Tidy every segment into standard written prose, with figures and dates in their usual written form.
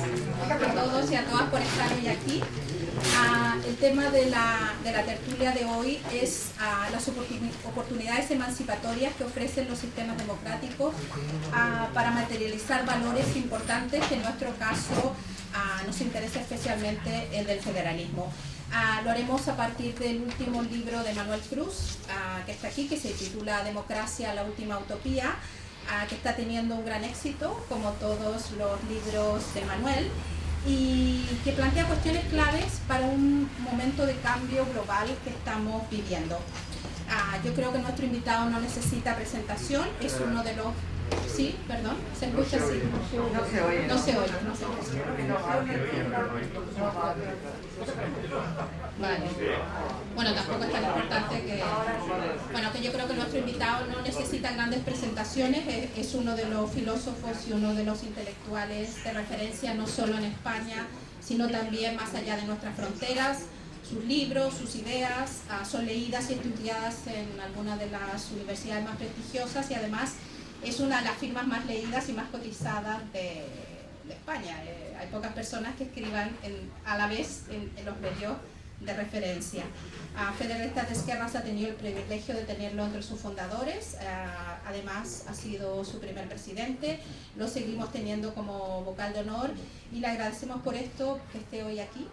a todos y a todas por estar hoy aquí. El tema de la tertulia de hoy es las oportunidades emancipatorias que ofrecen los sistemas democráticos para materializar valores importantes que en nuestro caso nos interesa especialmente el del federalismo. Lo haremos a partir del último libro de Manuel Cruz, que está aquí, que se titula Democracia, la última utopía, que está teniendo un gran éxito, como todos los libros de Manuel, y que plantea cuestiones claves para un momento de cambio global que estamos viviendo. Yo creo que nuestro invitado no necesita presentación, es uno de los... Sí, perdón, se escucha así. No se oye. No se oye, no se oye. Vale. Bueno, tampoco es tan importante que... Bueno, que yo creo que nuestro invitado no necesita grandes presentaciones, es uno de los filósofos y uno de los intelectuales de referencia, no solo en España, sino también más allá de nuestras fronteras. Sus libros, sus ideas son leídas y estudiadas en algunas de las universidades más prestigiosas y además es una de las firmas más leídas y más cotizadas de España. Hay pocas personas que escriban a la vez en los medios de referencia. Federalistas de Esquerras ha tenido el privilegio de tenerlo entre sus fundadores, además ha sido su primer presidente, lo seguimos teniendo como vocal de honor y le agradecemos por esto que esté hoy aquí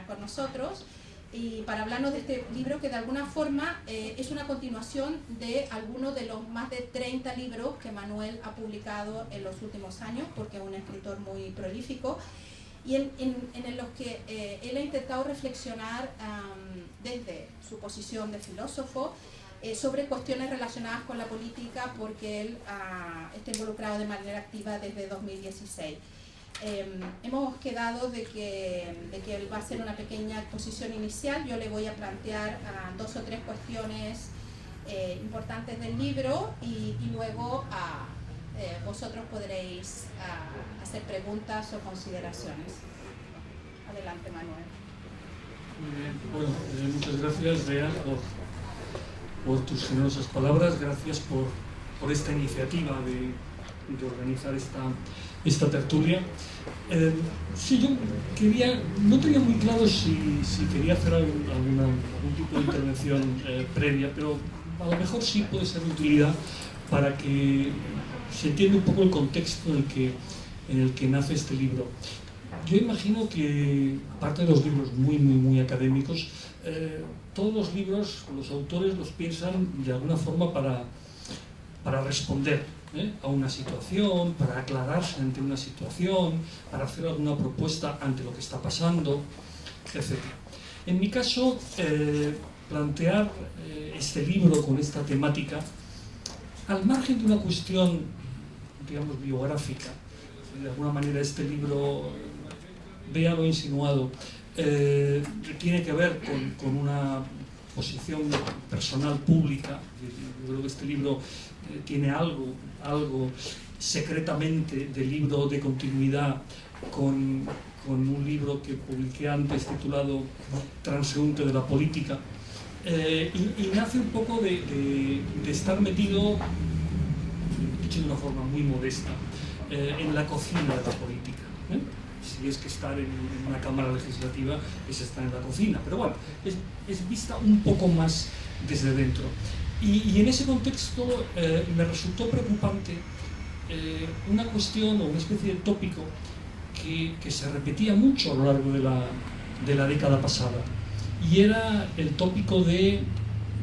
con nosotros. Y para hablarnos de este libro que de alguna forma es una continuación de algunos de los más de 30 libros que Manuel ha publicado en los últimos años, porque es un escritor muy prolífico, y en los que él ha intentado reflexionar desde su posición de filósofo sobre cuestiones relacionadas con la política, porque él está involucrado de manera activa desde 2016. Hemos quedado de que él va a hacer una pequeña exposición inicial. Yo le voy a plantear dos o tres cuestiones importantes del libro y luego vosotros podréis hacer preguntas o consideraciones. Adelante, Manuel. Bueno, muchas gracias, Bea, por tus generosas palabras. Gracias por esta iniciativa de organizar esta tertulia. Sí, yo no tenía muy claro si quería hacer algún tipo de intervención previa, pero a lo mejor sí puede ser de utilidad para que se entienda un poco el contexto en el que nace este libro. Yo imagino que, aparte de los libros muy académicos, todos los libros, los autores los piensan de alguna forma para responder a una situación, para aclararse ante una situación, para hacer alguna propuesta ante lo que está pasando, etc. En mi caso, plantear este libro con esta temática, al margen de una cuestión, digamos, biográfica, de alguna manera este libro, Bea lo ha insinuado, tiene que ver con una posición personal pública. Yo creo que este libro tiene algo secretamente de libro de continuidad con un libro que publiqué antes titulado Transeúnte de la política, y nace un poco de estar metido, dicho de una forma muy modesta, en la cocina de la política. Si es que estar en una cámara legislativa es estar en la cocina, pero bueno, es vista un poco más desde dentro. Y en ese contexto me resultó preocupante una cuestión o una especie de tópico que se repetía mucho a lo largo de la década pasada, y era el tópico de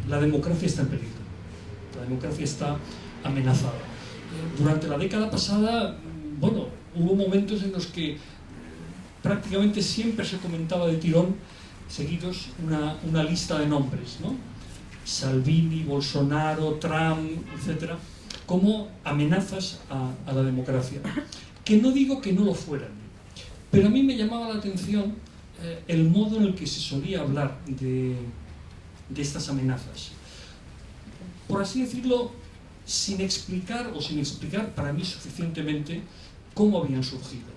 la democracia está en peligro, la democracia está amenazada. Durante la década pasada, bueno, hubo momentos en los que prácticamente siempre se comentaba de tirón seguidos una lista de nombres, ¿no? Salvini, Bolsonaro, Trump, etcétera, como amenazas a la democracia. Que no digo que no lo fueran, pero a mí me llamaba la atención el modo en el que se solía hablar de estas amenazas. Por así decirlo, sin explicar para mí suficientemente cómo habían surgido.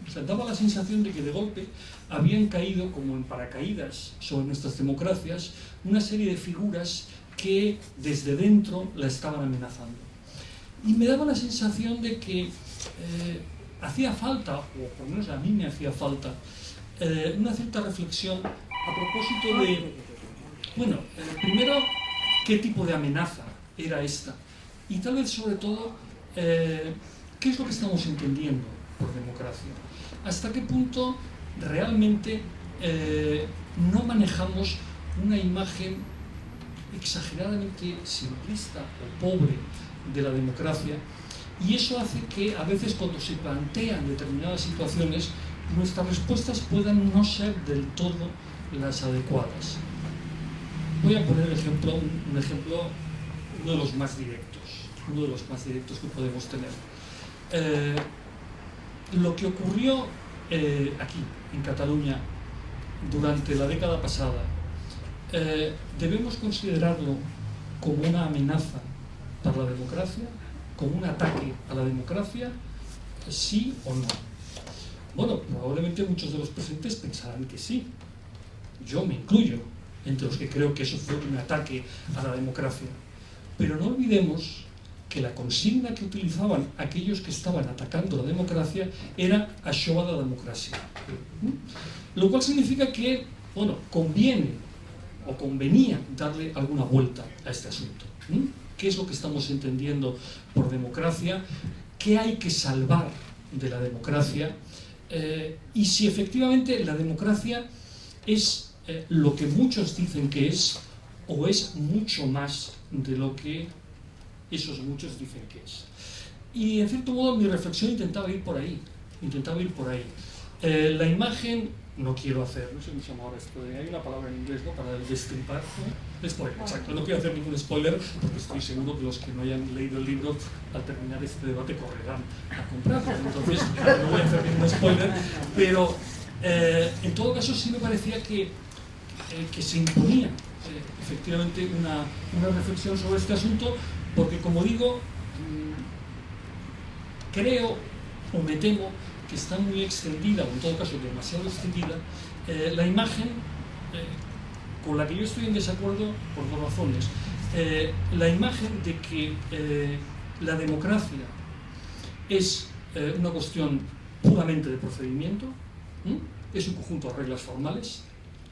O sea, daba la sensación de que de golpe habían caído como en paracaídas sobre nuestras democracias una serie de figuras que desde dentro la estaban amenazando. Y me daba la sensación de que hacía falta, o por lo menos a mí me hacía falta, una cierta reflexión a propósito de, bueno, primero, qué tipo de amenaza era esta, y tal vez sobre todo, qué es lo que estamos entendiendo por democracia, hasta qué punto realmente no manejamos una imagen exageradamente simplista o pobre de la democracia, y eso hace que a veces cuando se plantean determinadas situaciones nuestras respuestas puedan no ser del todo las adecuadas. Voy a poner un ejemplo, uno de los más directos que podemos tener. Lo que ocurrió aquí, en Cataluña, durante la década pasada, ¿debemos considerarlo como una amenaza para la democracia? ¿Como un ataque a la democracia? ¿Sí o no? Bueno, probablemente muchos de los presentes pensarán que sí. Yo me incluyo entre los que creo que eso fue un ataque a la democracia. Pero no olvidemos que la consigna que utilizaban aquellos que estaban atacando la democracia era "això va de democracia". Lo cual significa que, bueno, conviene o convenía darle alguna vuelta a este asunto. ¿Qué es lo que estamos entendiendo por democracia? ¿Qué hay que salvar de la democracia? Y si efectivamente la democracia es lo que muchos dicen que es, o es mucho más de lo que esos muchos dicen que es. Y en cierto modo mi reflexión intentaba ir por ahí. La imagen, no quiero hacer, no sé cómo se llama ahora esto, hay una palabra en inglés, ¿no?, para destripar, ¿no? Spoiler, exacto, no quiero hacer ningún spoiler porque estoy seguro que los que no hayan leído el libro al terminar este debate correrán a comprarlo, entonces no voy a hacer ningún spoiler, pero en todo caso sí me parecía que se imponía efectivamente una reflexión sobre este asunto, porque como digo, creo o me temo que está muy extendida, o en todo caso demasiado extendida, la imagen con la que yo estoy en desacuerdo por dos razones. La imagen de que la democracia es una cuestión puramente de procedimiento, es un conjunto de reglas formales.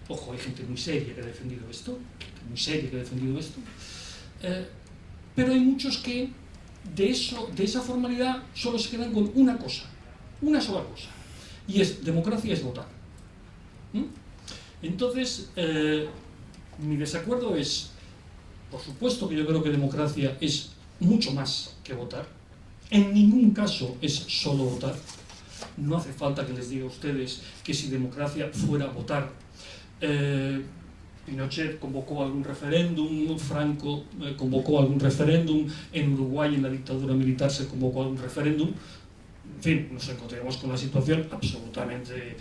Ojo, hay gente muy seria que ha defendido esto, pero hay muchos que de esa formalidad solo se quedan con una sola cosa, y es: democracia es votar. Entonces, mi desacuerdo es, por supuesto que yo creo que democracia es mucho más que votar. En ningún caso es solo votar. No hace falta que les diga a ustedes que si democracia fuera votar, Pinochet convocó algún referéndum, Franco convocó algún referéndum, en Uruguay en la dictadura militar se convocó algún referéndum. En fin, nos encontramos con una situación absolutamente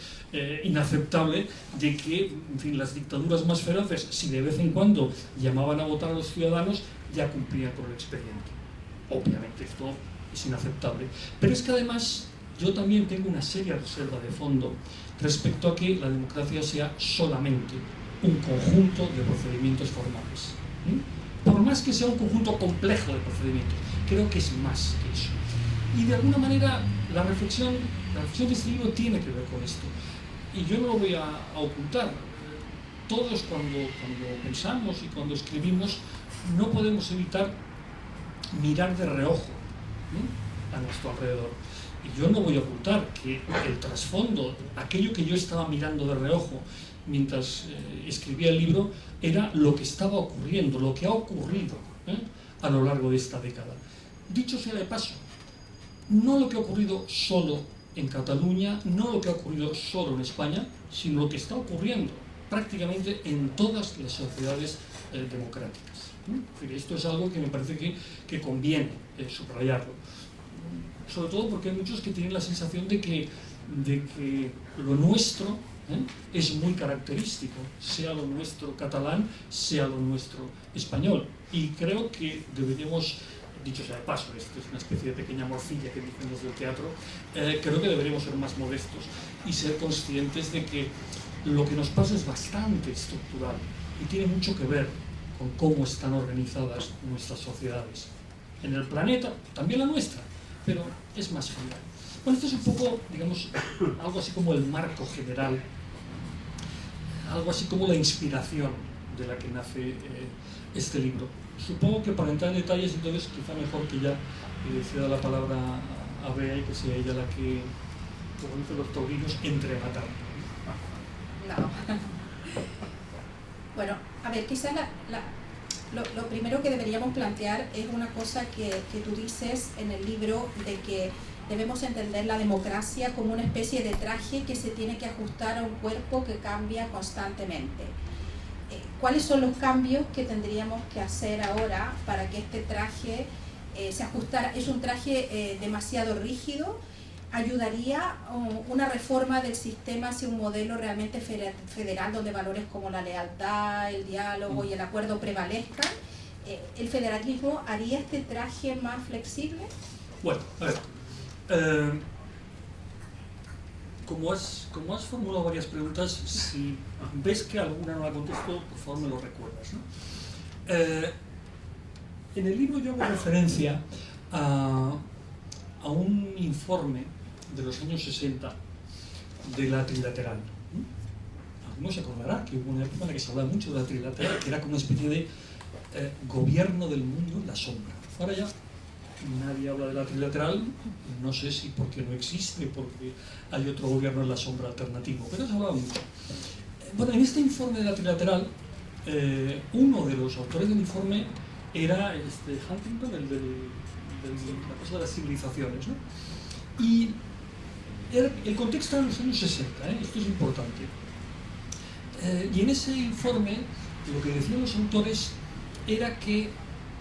inaceptable de que, en fin, las dictaduras más feroces, si de vez en cuando llamaban a votar a los ciudadanos, ya cumplían con el expediente. Obviamente esto es inaceptable. Pero es que además yo también tengo una seria reserva de fondo respecto a que la democracia sea solamente un conjunto de procedimientos formales. Por más que sea un conjunto complejo de procedimientos, creo que es más que eso. Y de alguna manera la reflexión de este libro tiene que ver con esto. Y yo no lo voy a ocultar. Todos cuando pensamos y cuando escribimos no podemos evitar mirar de reojo a nuestro alrededor. Y yo no voy a ocultar que el trasfondo, aquello que yo estaba mirando de reojo mientras escribía el libro, era lo que estaba ocurriendo, lo que ha ocurrido a lo largo de esta década. Dicho sea de paso, no lo que ha ocurrido solo en Cataluña, no lo que ha ocurrido solo en España, sino lo que está ocurriendo prácticamente en todas las sociedades democráticas. Esto es algo que me parece que conviene subrayarlo. Sobre todo porque hay muchos que tienen la sensación de que lo nuestro es muy característico, sea lo nuestro catalán, sea lo nuestro español. Y creo que deberíamos, dicho sea de paso, esto es una especie de pequeña morcilla que dicen los del teatro, creo que deberíamos ser más modestos y ser conscientes de que lo que nos pasa es bastante estructural y tiene mucho que ver con cómo están organizadas nuestras sociedades. En el planeta, también la nuestra, pero es más general. Bueno, esto es un poco, digamos, algo así como el marco general, algo así como la inspiración de la que nace este libro. Supongo que para entrar en detalles, entonces, quizá mejor que ya ceda la palabra a Bea y que sea ella la que, como dicen los taurinos, entre a matar. No. Bueno, a ver, quizás lo primero que deberíamos plantear es una cosa que tú dices en el libro, de que debemos entender la democracia como una especie de traje que se tiene que ajustar a un cuerpo que cambia constantemente. ¿Cuáles son los cambios que tendríamos que hacer ahora para que este traje se ajustara? ¿Es un traje demasiado rígido? ¿Ayudaría una reforma del sistema hacia un modelo realmente federal donde valores como la lealtad, el diálogo y el acuerdo prevalezcan? ¿El federalismo haría este traje más flexible? Bueno, a ver. Como has formulado varias preguntas, si ves que alguna no la contesto, por favor me lo recuerdas, ¿no? En el libro yo hago referencia a un informe de los años 60 de la trilateral. Algunos se acordará que hubo una época en la que se hablaba mucho de la trilateral, que era como una especie de gobierno del mundo en la sombra. Ahora ya nadie habla de la trilateral, no sé si porque no existe, porque hay otro gobierno en la sombra alternativo, pero se hablaba mucho. Bueno, en este informe de la trilateral, uno de los autores del informe era Huntington, el de la cosa de las civilizaciones, ¿no? Y el contexto era en los años 60, esto es importante. Y en ese informe lo que decían los autores era que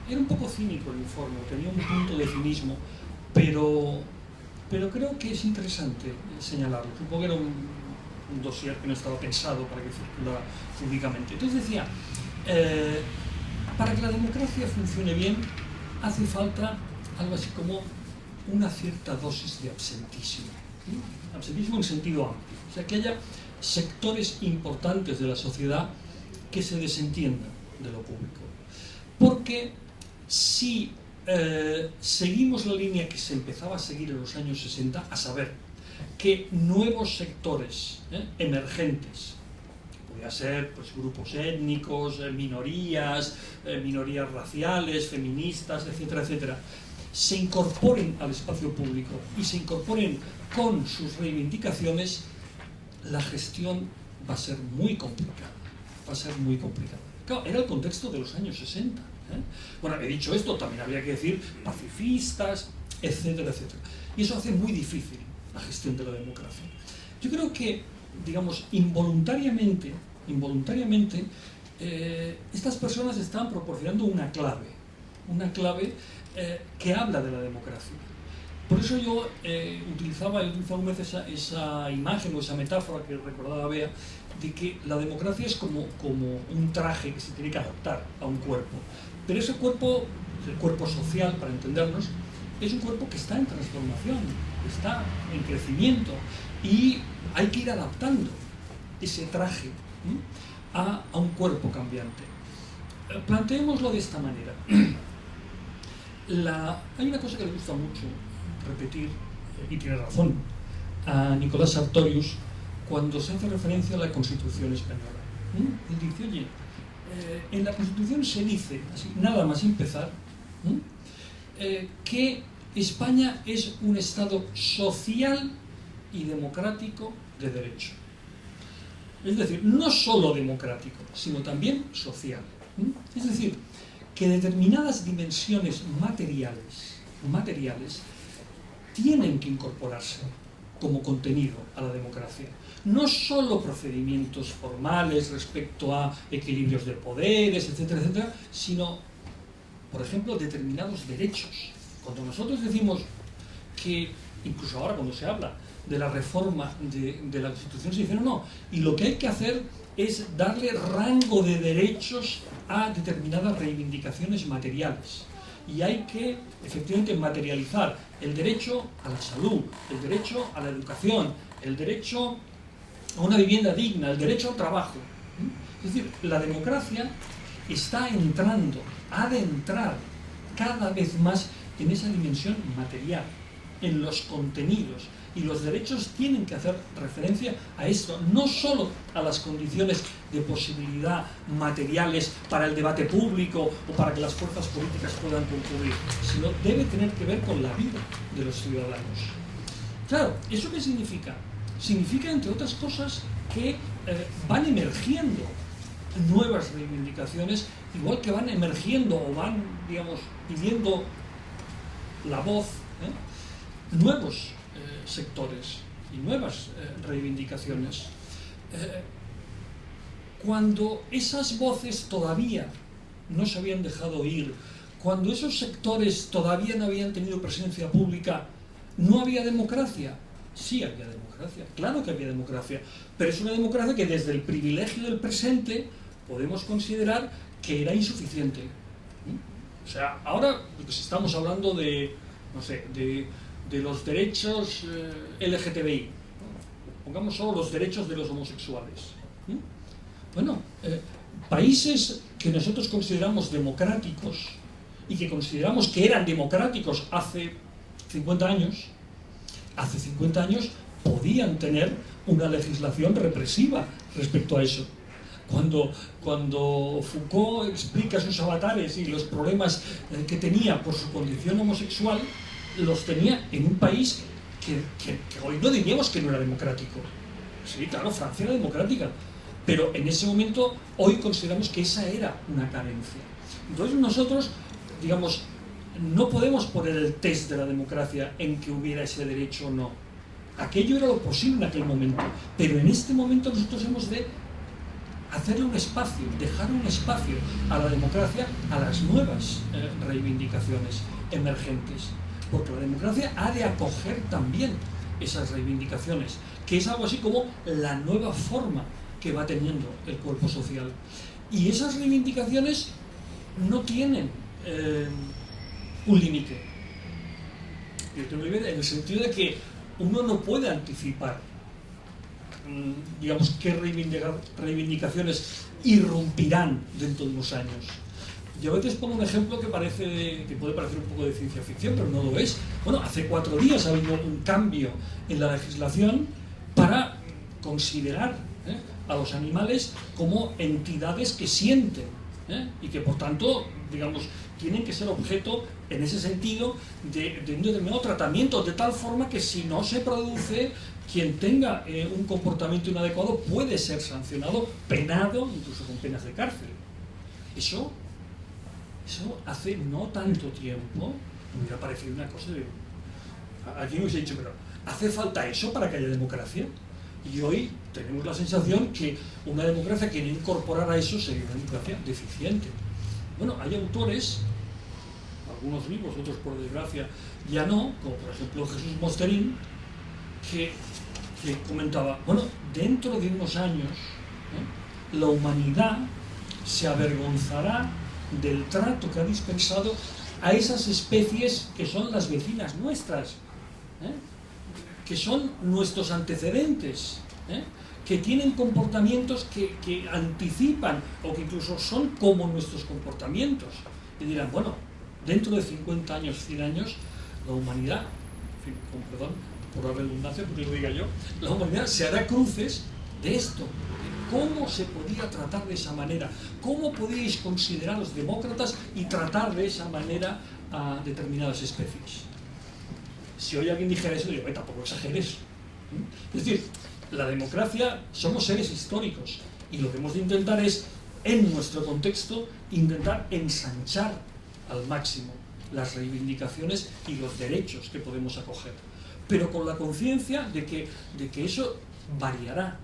era un poco cínico el informe, tenía un punto de cinismo, pero creo que es interesante señalarlo. Supongo que era un dossier que no estaba pensado para que circulara públicamente. Entonces decía, para que la democracia funcione bien, hace falta algo así como una cierta dosis de absentismo. ¿Sí? Absentismo en sentido amplio. O sea, que haya sectores importantes de la sociedad que se desentiendan de lo público. Porque si seguimos la línea que se empezaba a seguir en los años 60, a saber, que nuevos sectores emergentes, que podían ser pues, grupos étnicos, minorías raciales, feministas, etcétera, etcétera, se incorporen al espacio público y se incorporen con sus reivindicaciones, la gestión va a ser muy complicada. Va a ser muy complicada. Claro, era el contexto de los años 60. Bueno, he dicho esto, también habría que decir pacifistas, etcétera, etcétera. Y eso hace muy difícil la gestión de la democracia. Yo creo que, digamos, involuntariamente, estas personas están proporcionando una clave que habla de la democracia. Por eso yo utilizaba un vez esa imagen o esa metáfora que recordaba Bea, de que la democracia es como un traje que se tiene que adaptar a un cuerpo. Pero ese cuerpo, el cuerpo social, para entendernos, es un cuerpo que está en transformación, está en crecimiento y hay que ir adaptando ese traje a un cuerpo cambiante. Planteémoslo de esta manera. Hay una cosa que le gusta mucho repetir, y tiene razón, a Nicolás Sartorius cuando se hace referencia a la Constitución española. Él dice, oye, en la Constitución se dice, así, nada más empezar, que España es un Estado social y democrático de derecho. Es decir, no solo democrático, sino también social. Es decir, que determinadas dimensiones materiales tienen que incorporarse como contenido a la democracia. No solo procedimientos formales respecto a equilibrios de poderes, etcétera, etcétera, sino, por ejemplo, determinados derechos. Cuando nosotros decimos que, incluso ahora cuando se habla de la reforma de la Constitución, se dice no, y lo que hay que hacer es darle rango de derechos a determinadas reivindicaciones materiales. Y hay que, efectivamente, materializar el derecho a la salud, el derecho a la educación, el derecho a una vivienda digna, el derecho al trabajo. Es decir, la democracia está entrando, ha de entrar cada vez más en esa dimensión material. en los contenidos. Y los derechos tienen que hacer referencia a esto, no solo a las condiciones de posibilidad materiales para el debate público o para que las fuerzas políticas puedan concurrir, sino debe tener que ver con la vida de los ciudadanos. Claro, ¿eso qué significa? Significa, entre otras cosas, que van emergiendo nuevas reivindicaciones, igual que van emergiendo o van, digamos, pidiendo la voz, nuevos sectores y nuevas reivindicaciones. Cuando esas voces todavía no se habían dejado oír, cuando esos sectores todavía no habían tenido presencia pública, ¿no había democracia? Sí había democracia, claro que había democracia, pero es una democracia que desde el privilegio del presente podemos considerar que era insuficiente. O sea, ahora pues estamos hablando de, no sé, de los derechos LGTBI, pongamos solo los derechos de los homosexuales. Bueno, países que nosotros consideramos democráticos y que consideramos que eran democráticos hace 50 años, podían tener una legislación represiva respecto a eso. Cuando Foucault explica sus avatares y los problemas que tenía por su condición homosexual, los tenía en un país que hoy no diríamos que no era democrático. Sí, claro, Francia era democrática, pero en ese momento hoy consideramos que esa era una carencia. Entonces nosotros, digamos, no podemos poner el test de la democracia en que hubiera ese derecho o no. Aquello era lo posible en aquel momento, pero en este momento nosotros hemos de hacerle un espacio, dejar un espacio a la democracia, a las nuevas reivindicaciones emergentes. Porque la democracia ha de acoger también esas reivindicaciones, que es algo así como la nueva forma que va teniendo el cuerpo social. Y esas reivindicaciones no tienen un límite. En el sentido de que uno no puede anticipar, digamos, qué reivindicaciones irrumpirán dentro de unos años. Yo a veces pongo un ejemplo que puede parecer un poco de ciencia ficción, pero no lo es. Bueno, hace 4 días ha habido un cambio en la legislación para considerar a los animales como entidades que sienten y que por tanto, digamos, tienen que ser objeto, en ese sentido, de un determinado tratamiento, de tal forma que si no se produce, quien tenga un comportamiento inadecuado puede ser sancionado, penado, incluso con penas de cárcel. Eso hace no tanto tiempo me hubiera parecido una cosa de... Aquí me hubiese dicho, pero ¿hace falta eso para que haya democracia? Y hoy tenemos la sensación que una democracia que no incorporara eso sería una democracia deficiente. Bueno, hay autores, algunos vivos, otros por desgracia ya no, como por ejemplo Jesús Mosterín, que comentaba, bueno, dentro de unos años la humanidad se avergonzará del trato que ha dispensado a esas especies que son las vecinas nuestras, que son nuestros antecedentes, que tienen comportamientos que anticipan o que incluso son como nuestros comportamientos. Y dirán, bueno, dentro de 50 años, 100 años, la humanidad, en fin, con perdón por la redundancia, porque lo diga yo, la humanidad se hará cruces de esto. ¿Cómo se podía tratar de esa manera? ¿Cómo podíais consideraros demócratas y tratar de esa manera a determinadas especies? Si hoy alguien dijera eso, digo, tampoco exageres. Es decir, la democracia, somos seres históricos y lo que hemos de intentar es, en nuestro contexto, intentar ensanchar al máximo las reivindicaciones y los derechos que podemos acoger, pero con la conciencia de que eso variará.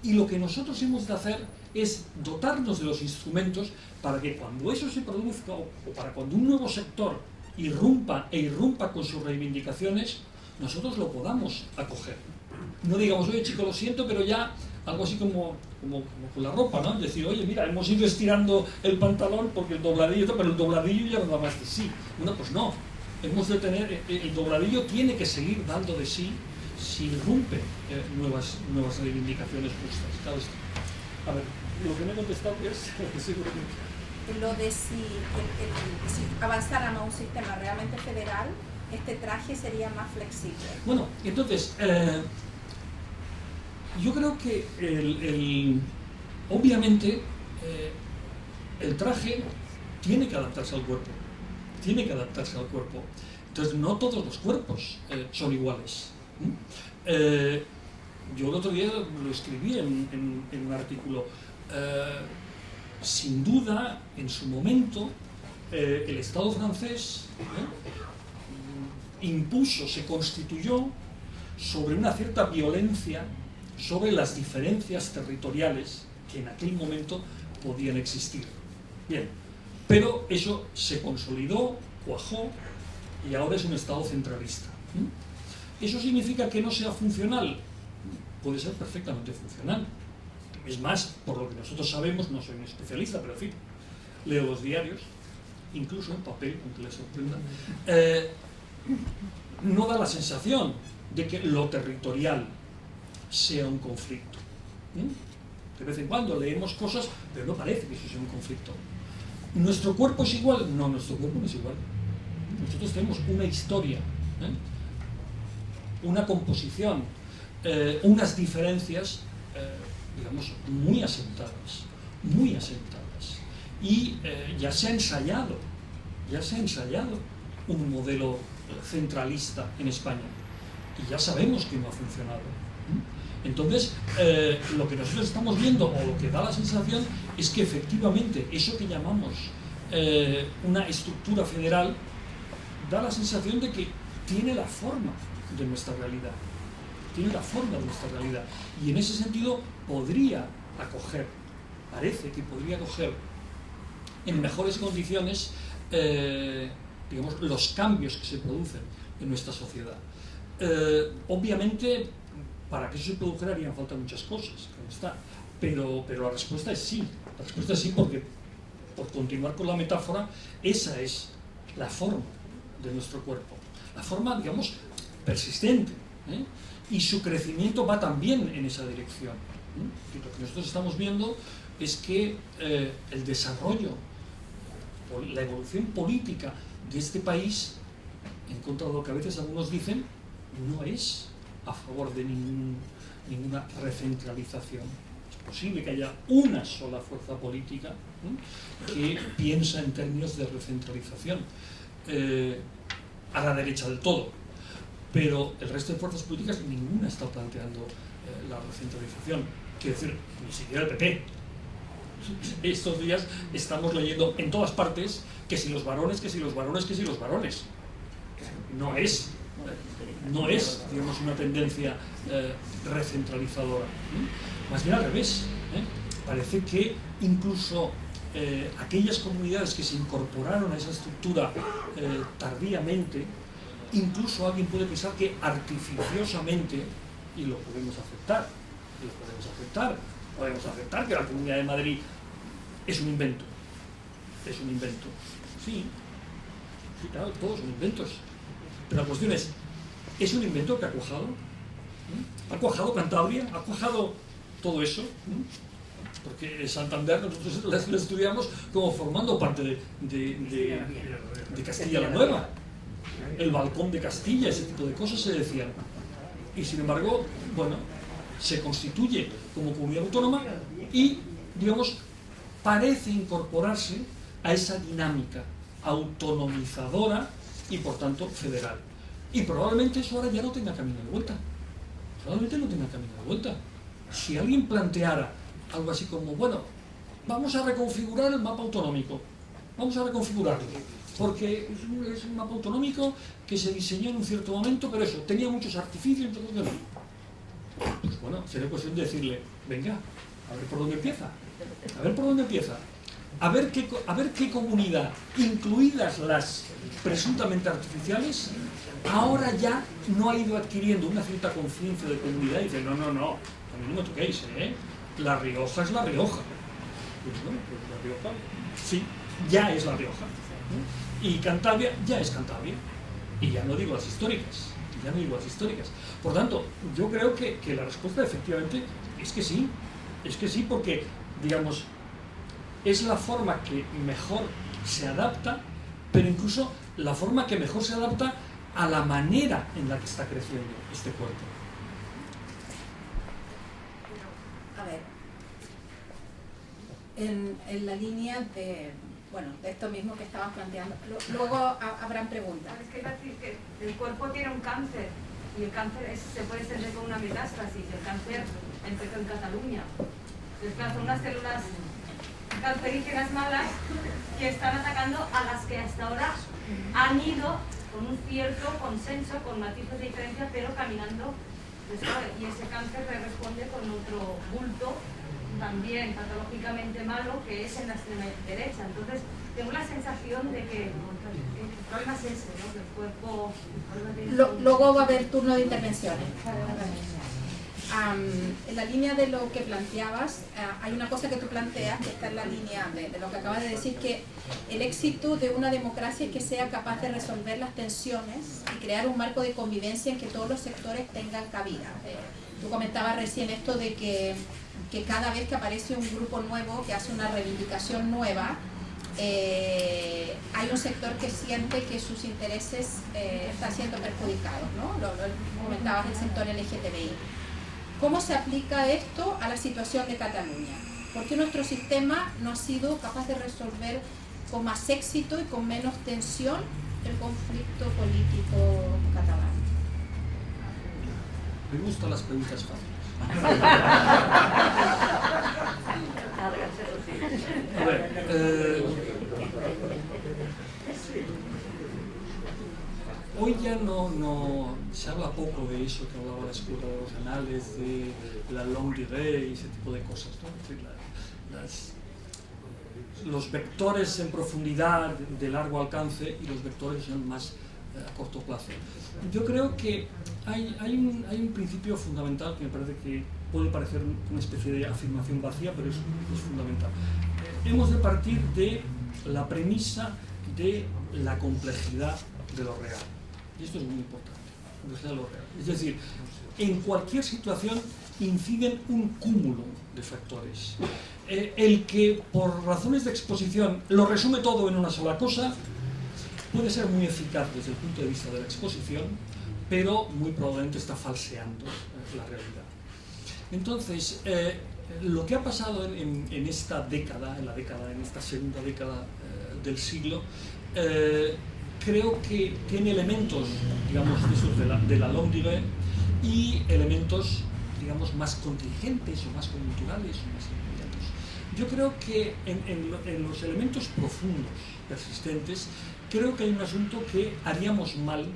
Y lo que nosotros hemos de hacer es dotarnos de los instrumentos para que cuando eso se produzca o para cuando un nuevo sector irrumpa con sus reivindicaciones, nosotros lo podamos acoger. No digamos, oye chico, lo siento, pero ya algo así como con la ropa, ¿no? Es decir, oye, mira, hemos ido estirando el pantalón porque el dobladillo, pero el dobladillo ya no da más de sí. Bueno, pues no. Hemos de tener, el dobladillo tiene que seguir dando de sí si irrumpe nuevas reivindicaciones justas. Claro, a ver, lo que me he contestado es lo de si avanzáramos a un sistema realmente federal, este traje sería más flexible. Bueno, entonces, yo creo que obviamente el traje tiene que adaptarse al cuerpo, tiene que adaptarse al cuerpo. Entonces, no todos los cuerpos son iguales. Yo el otro día lo escribí en un artículo. Sin duda, en su momento, el Estado francés impuso, se constituyó sobre una cierta violencia, sobre las diferencias territoriales que en aquel momento podían existir. Bien, pero eso se consolidó, cuajó, y ahora es un Estado centralista. ¿Eso significa que no sea funcional? Puede ser perfectamente funcional. Es más, por lo que nosotros sabemos, no soy un especialista, pero en fin, leo los diarios, incluso en papel, aunque les sorprenda, no da la sensación de que lo territorial sea un conflicto. De vez en cuando leemos cosas, pero no parece que eso sea un conflicto. ¿Nuestro cuerpo es igual? No, nuestro cuerpo no es igual. Nosotros tenemos una historia, una composición, unas diferencias, digamos, muy asentadas, y ya se ha ensayado un modelo centralista en España, y ya sabemos que no ha funcionado. Entonces, lo que nosotros estamos viendo, o lo que da la sensación, es que efectivamente eso que llamamos una estructura federal, da la sensación de que tiene la forma de nuestra realidad. Tiene la forma de nuestra realidad. Y en ese sentido podría acoger, parece que podría acoger en mejores condiciones, digamos, los cambios que se producen en nuestra sociedad. Obviamente, para que eso se produjera harían falta muchas cosas, claro está. Pero la respuesta es sí. La respuesta es sí porque, por continuar con la metáfora, esa es la forma de nuestro cuerpo. La forma, digamos, persistente. Y su crecimiento va también en esa dirección. Y lo que nosotros estamos viendo es que el desarrollo, la evolución política de este país, en contra de lo que a veces algunos dicen, no es a favor de ninguna recentralización. Es posible que haya una sola fuerza política que piensa en términos de recentralización a la derecha del todo, pero el resto de fuerzas políticas ninguna está planteando la recentralización. Quiero decir, ni siquiera el PP. Estos días estamos leyendo en todas partes que si los varones, que si los varones, que si los varones. No es, digamos, una tendencia recentralizadora. Más bien al revés. Parece que incluso aquellas comunidades que se incorporaron a esa estructura tardíamente, incluso alguien puede pensar que artificiosamente, y lo podemos aceptar, podemos aceptar que la Comunidad de Madrid es un invento. Sí, claro, todos son inventos. Pero la cuestión ¿es un invento que ha cuajado? ¿Ha cuajado Cantabria? ¿Ha cuajado todo eso? Porque Santander nosotros lo estudiamos como formando parte de Castilla la Nueva. El balcón de Castilla, ese tipo de cosas se decían. Y sin embargo, bueno, se constituye como comunidad autónoma y, digamos, parece incorporarse a esa dinámica autonomizadora y, por tanto, federal. Y probablemente eso ahora ya no tenga camino de vuelta. Si alguien planteara algo así como, bueno, vamos a reconfigurar el mapa autonómico, vamos a reconfigurarlo, porque es un mapa autonómico que se diseñó en un cierto momento, pero eso, tenía muchos artificios, entonces no. Pues bueno, sería cuestión de decirle, venga, a ver por dónde empieza, a ver qué comunidad, incluidas las presuntamente artificiales, ahora ya no ha ido adquiriendo una cierta conciencia de comunidad y dice, no, a mí no me toquéis, La Rioja es La Rioja. Pues bueno, pues La Rioja, sí, ya es La Rioja. Y Cantabria ya es Cantabria. Y ya no digo las históricas. Por tanto, yo creo que la respuesta efectivamente es que sí, porque, digamos, es la forma que mejor se adapta, pero incluso la forma que mejor se adapta a la manera en la que está creciendo este cuerpo. A ver, en la línea de, bueno, de esto mismo que estabas planteando, luego habrán preguntas. Es que decir que el cuerpo tiene un cáncer y el cáncer se puede extender con una metástasis. El cáncer empezó en Cataluña. Entonces, claro, son unas células cancerígenas malas que están atacando a las que hasta ahora han ido con un cierto consenso, con matices de diferencia, pero caminando suave. Y ese cáncer responde con otro bulto también patológicamente malo, que es en la extrema derecha. Entonces, tengo la sensación de que el problema es ese, ¿no? Que el cuerpo... Luego va a haber turno de intervenciones. En la línea de lo que planteabas, hay una cosa que tú planteas, que está en la línea de lo que acabas de decir, que el éxito de una democracia es que sea capaz de resolver las tensiones y crear un marco de convivencia en que todos los sectores tengan cabida. Tú comentabas recién esto de que cada vez que aparece un grupo nuevo que hace una reivindicación nueva, hay un sector que siente que sus intereses están siendo perjudicados, ¿no? Lo comentabas el sector LGTBI. ¿Cómo se aplica esto a la situación de Cataluña? ¿Por qué nuestro sistema no ha sido capaz de resolver con más éxito y con menos tensión el conflicto político catalán? Me gustan las preguntas fáciles. A ver, hoy ya no se habla poco de eso que hablaba la escuela de los anales, de la longue durée y ese tipo de cosas, ¿no? Los vectores en profundidad de largo alcance y los vectores son más a corto plazo. Yo creo que hay un principio fundamental que me parece que puede parecer una especie de afirmación vacía, pero es fundamental. Hemos de partir de la premisa de la complejidad de lo real. Y esto es muy importante, la complejidad de lo real. Es decir, en cualquier situación inciden un cúmulo de factores. El que por razones de exposición lo resume todo en una sola cosa puede ser muy eficaz desde el punto de vista de la exposición, pero muy probablemente está falseando la realidad. Entonces, lo que ha pasado en esta década, en esta segunda década del siglo, creo que tiene elementos, digamos, de la longue durée y elementos, digamos, más contingentes o más coyunturales o más inmediatos. Yo creo que en los elementos profundos, persistentes, creo que hay un asunto que haríamos mal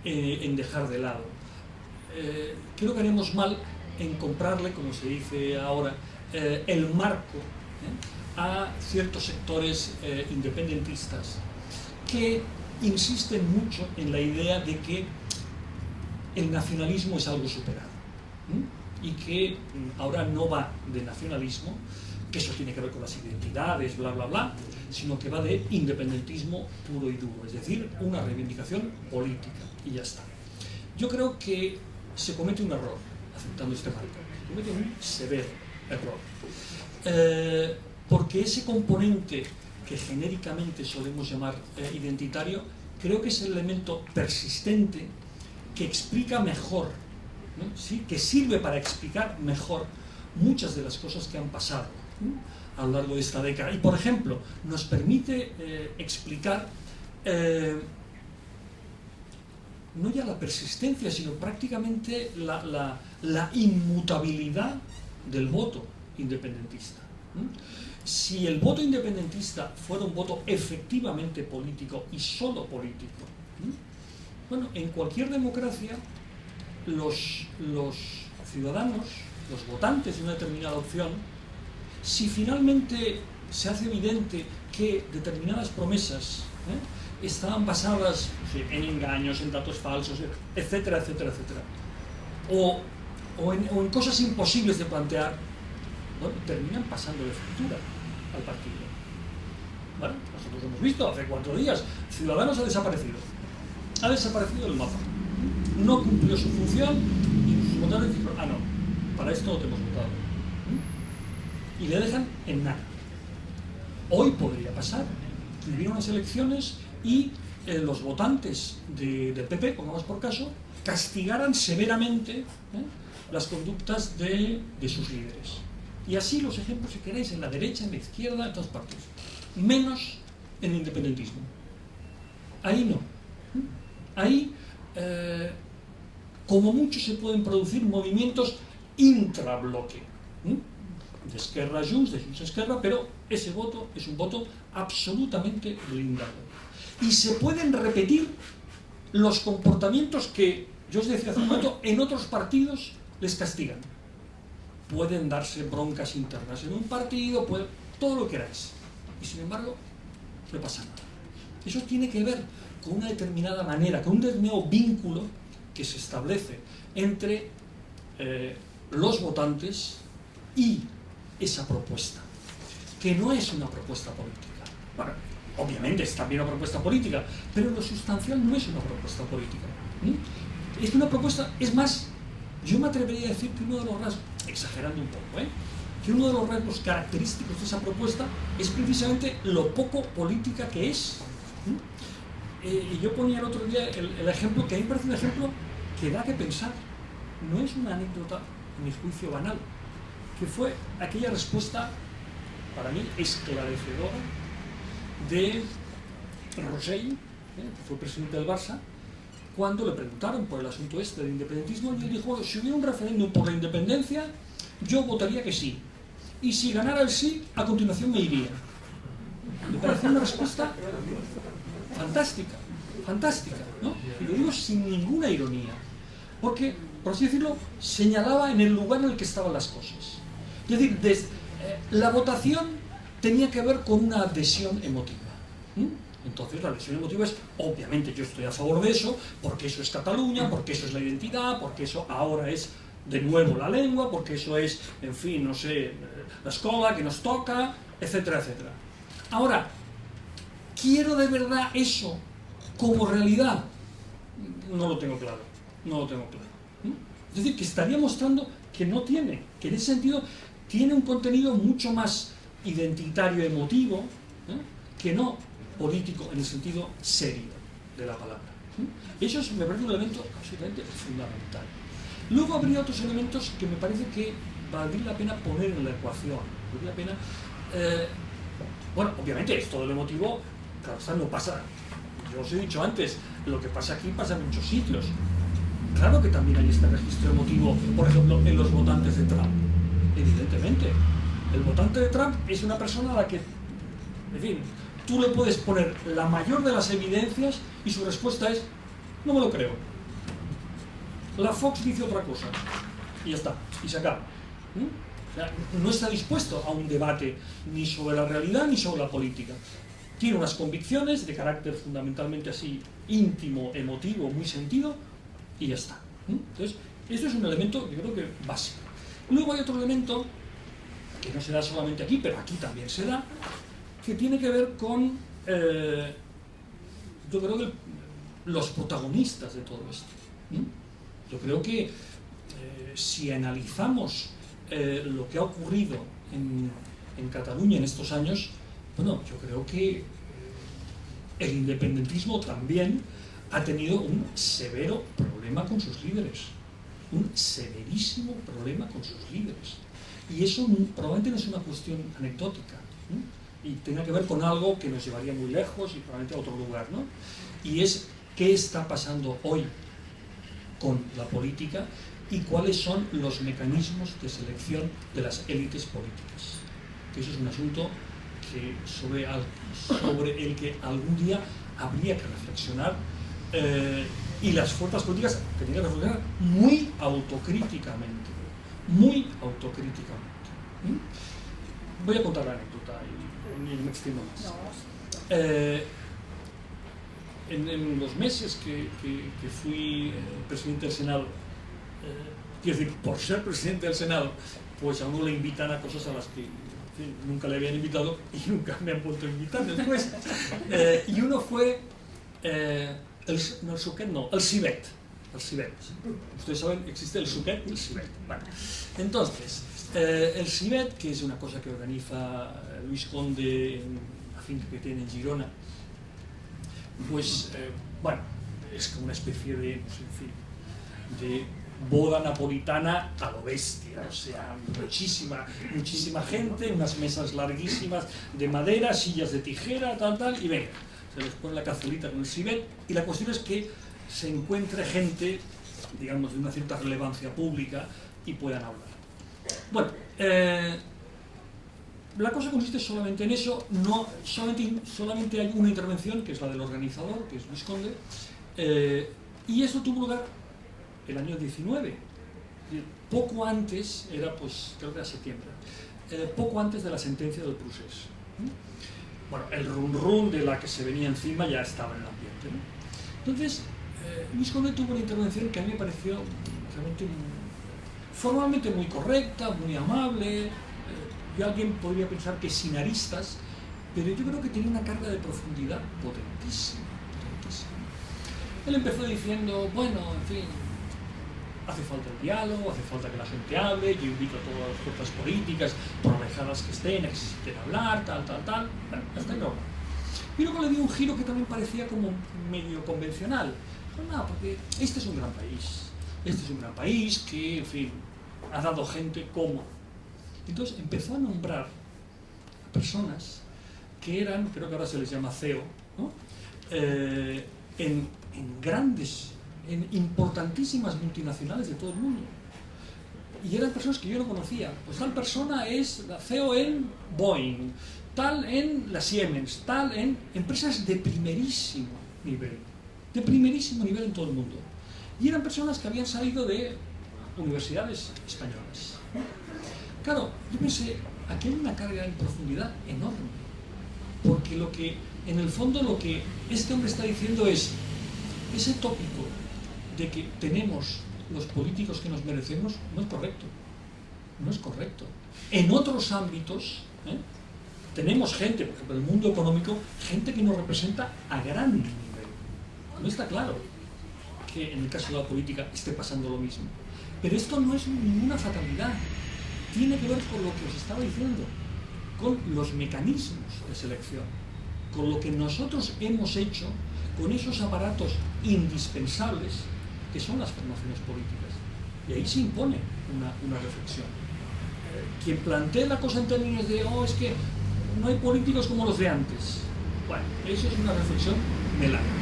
en dejar de lado. Creo que haríamos mal en comprarle, como se dice ahora, el marco a ciertos sectores independentistas que insisten mucho en la idea de que el nacionalismo es algo superado y que ahora no va de nacionalismo, que eso tiene que ver con las identidades, bla, bla, bla, sino que va de independentismo puro y duro, es decir, una reivindicación política, y ya está. Yo creo que se comete un error aceptando este marco, se comete un severo error, porque ese componente que genéricamente solemos llamar identitario, creo que es el elemento persistente que explica mejor, ¿no? ¿Sí? Que sirve para explicar mejor muchas de las cosas que han pasado, ¿no? A lo largo de esta década. Y, por ejemplo, nos permite explicar no ya la persistencia, sino prácticamente la inmutabilidad del voto independentista. Si el voto independentista fuera un voto efectivamente político y solo político, bueno, en cualquier democracia los ciudadanos, los votantes de una determinada opción, si finalmente se hace evidente que determinadas promesas estaban basadas en engaños, en datos falsos, etcétera, etcétera, etcétera, o en cosas imposibles de plantear, bueno, terminan pasando de factura al partido. ¿Vale? Nosotros lo hemos visto hace 4 días. Ciudadanos ha desaparecido del mapa. No cumplió su función y sus votantes dijeron, ah, no, para esto no te hemos votado. Y le dejan en nada. Hoy podría pasar. Vivieron unas elecciones y los votantes del PP, pongamos por caso, castigaran severamente las conductas de sus líderes. Y así los ejemplos, si queréis, en la derecha, en la izquierda, en todas partes. Menos en el independentismo. Ahí no. Ahí, como mucho, se pueden producir movimientos intrabloque. De Esquerra a Junts, de Junts a Esquerra, pero ese voto es un voto absolutamente blindado. Y se pueden repetir los comportamientos que, yo os decía hace un momento, en otros partidos les castigan. Pueden darse broncas internas en un partido, todo lo que queráis. Y sin embargo, no pasa nada. Eso tiene que ver con una determinada manera, con un determinado vínculo que se establece entre los votantes y esa propuesta, que no es una propuesta política. Bueno, obviamente es también una propuesta política, pero lo sustancial no es una propuesta política. Es una propuesta, es más, yo me atrevería a decir que uno de los rasgos, exagerando un poco, que uno de los rasgos característicos de esa propuesta es precisamente lo poco política que es. Y yo ponía el otro día el ejemplo, que a mí me parece un ejemplo que da que pensar. No es una anécdota, en mi juicio, banal, que fue aquella respuesta, para mí, esclarecedora de Rosell, que fue presidente del Barça, cuando le preguntaron por el asunto este del independentismo, y él dijo: si hubiera un referéndum por la independencia, yo votaría que sí. Y si ganara el sí, a continuación me iría. Me pareció una respuesta fantástica, fantástica, ¿no? Y lo digo sin ninguna ironía, porque, por así decirlo, señalaba en el lugar en el que estaban las cosas. Es decir, la votación tenía que ver con una adhesión emotiva. Entonces la adhesión emotiva es, obviamente yo estoy a favor de eso, porque eso es Cataluña, porque eso es la identidad, porque eso ahora es de nuevo la lengua, porque eso es, en fin, no sé, la escuela que nos toca, etcétera, etcétera. Ahora, ¿quiero de verdad eso como realidad? No lo tengo claro, no lo tengo claro. Es decir, que estaría mostrando que no tiene, que en ese sentido tiene un contenido mucho más identitario, emotivo, que no político en el sentido serio de la palabra. Eso me parece un elemento absolutamente fundamental. Luego habría otros elementos que me parece que valdría la pena poner en la ecuación. Valdría la pena, bueno, obviamente esto de lo emotivo, claro, no pasa. Yo os he dicho antes, lo que pasa aquí pasa en muchos sitios. Claro que también hay este registro emotivo, por ejemplo, en los votantes de Trump. Evidentemente, el votante de Trump es una persona a la que, en fin, tú le puedes poner la mayor de las evidencias y su respuesta es: no me lo creo. La Fox dice otra cosa y ya está, y se acaba. O sea, no está dispuesto a un debate ni sobre la realidad ni sobre la política. Tiene unas convicciones de carácter fundamentalmente así íntimo, emotivo, muy sentido, y ya está. Entonces, esto es un elemento, yo creo que básico. Luego hay otro elemento que no se da solamente aquí, pero aquí también se da, que tiene que ver con, yo creo que los protagonistas de todo esto. Yo creo que si analizamos lo que ha ocurrido en Cataluña en estos años, bueno, yo creo que el independentismo también ha tenido un severo problema con sus líderes, un severísimo problema con sus líderes. Y eso probablemente no es una cuestión anecdótica, y tenga que ver con algo que nos llevaría muy lejos y probablemente a otro lugar, ¿no? Y es qué está pasando hoy con la política y cuáles son los mecanismos de selección de las élites políticas. Que eso es un asunto que sobre el que algún día habría que reflexionar, y las fuerzas políticas tendrían que reflexionar muy autocríticamente. Muy autocríticamente. Voy a contar la anécdota y me extiendo más. En los meses que fui presidente del Senado, quiero decir, por ser presidente del Senado, pues a uno le invitan a cosas a las que, en fin, nunca le habían invitado y nunca me han vuelto a invitar después. Y uno fue el CIBET. El CIBET. Ustedes saben, existe el SUCET y el CIBET. Bueno, entonces, el CIBET, que es una cosa que organiza Luis Conde en la finca que tiene en Girona, pues, bueno, es como una especie de, pues, en fin, de boda napolitana a lo bestia, o sea, muchísima gente, unas mesas larguísimas de madera, sillas de tijera, tal, y venga, se les pone la cazuelita con el civet, y la cuestión es que se encuentre gente, digamos, de una cierta relevancia pública y puedan hablar. Bueno, la cosa consiste solamente en eso, no, solamente hay una intervención, que es la del organizador, que es Luis Conde, y eso tuvo lugar el año 19, poco antes, era pues, creo que era septiembre, poco antes de la sentencia del procés. Bueno, el run de la que se venía encima ya estaba en el ambiente, ¿no? Entonces, Luis Conde tuvo una intervención que a mí me pareció realmente formalmente muy correcta, muy amable, y alguien podría pensar que sin aristas, pero yo creo que tiene una carga de profundidad potentísima. Él empezó diciendo, bueno, en fin, hace falta el diálogo, hace falta que la gente hable, yo invito a todas las fuerzas políticas, por alejadas que estén, a que necesiten hablar, tal, bueno, hasta ahí normal. Y luego le dio un giro que también parecía como medio convencional. Pues nada, porque este es un gran país que, en fin, ha dado gente como. Entonces empezó a nombrar a personas que eran, creo que ahora se les llama CEO, ¿no? En importantísimas multinacionales de todo el mundo. Y eran personas que yo no conocía. Pues tal persona es la CEO en Boeing, tal en la Siemens, tal en empresas de primerísimo nivel en todo el mundo. Y eran personas que habían salido de universidades españolas. Claro, yo pensé, aquí hay una carga en profundidad enorme, porque en el fondo lo que este hombre está diciendo es ese tópico de que tenemos los políticos que nos merecemos no es correcto. En otros ámbitos tenemos gente, por ejemplo, en el mundo económico, gente que nos representa a gran nivel. No está claro que en el caso de la política esté pasando lo mismo. Pero esto no es ninguna fatalidad. Tiene que ver con lo que os estaba diciendo, con los mecanismos de selección, con lo que nosotros hemos hecho con esos aparatos indispensables que son las formaciones políticas. Y ahí se impone una reflexión. Quien plantee la cosa en términos de es que no hay políticos como los de antes, bueno, eso es una reflexión melancólica.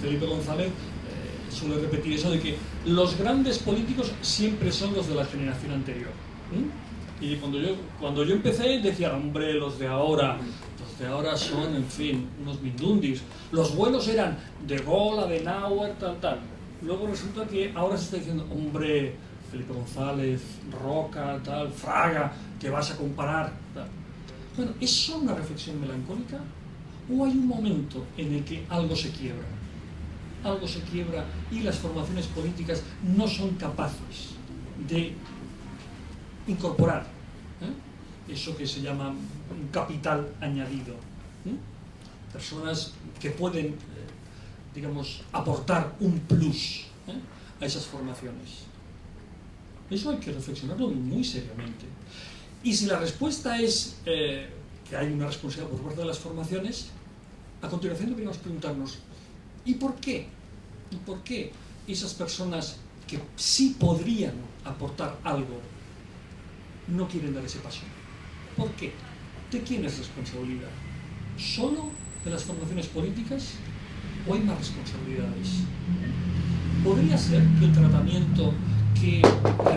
Felipe González suele repetir eso de que los grandes políticos siempre son los de la generación anterior. Y cuando yo empecé decía, hombre, los de ahora son, en fin, unos mindundis. Los buenos eran De Gaulle, Adenauer, tal. Luego resulta que ahora se está diciendo, hombre, Felipe González, Roca, tal, Fraga, que vas a comparar, tal. Bueno, ¿es solo una reflexión melancólica o hay un momento en el que algo se quiebra? Algo se quiebra y las formaciones políticas no son capaces de incorporar eso que se llama un capital añadido. Personas que pueden, digamos, aportar un plus a esas formaciones. Eso hay que reflexionarlo muy seriamente. Y si la respuesta es que hay una responsabilidad por parte de las formaciones, a continuación deberíamos preguntarnos, ¿y por qué? ¿Y por qué esas personas que sí podrían aportar algo no quieren dar ese paso? ¿Por qué? ¿De quién es responsabilidad? ¿Solo de las formaciones políticas o hay más responsabilidades? ¿Podría ser que el tratamiento que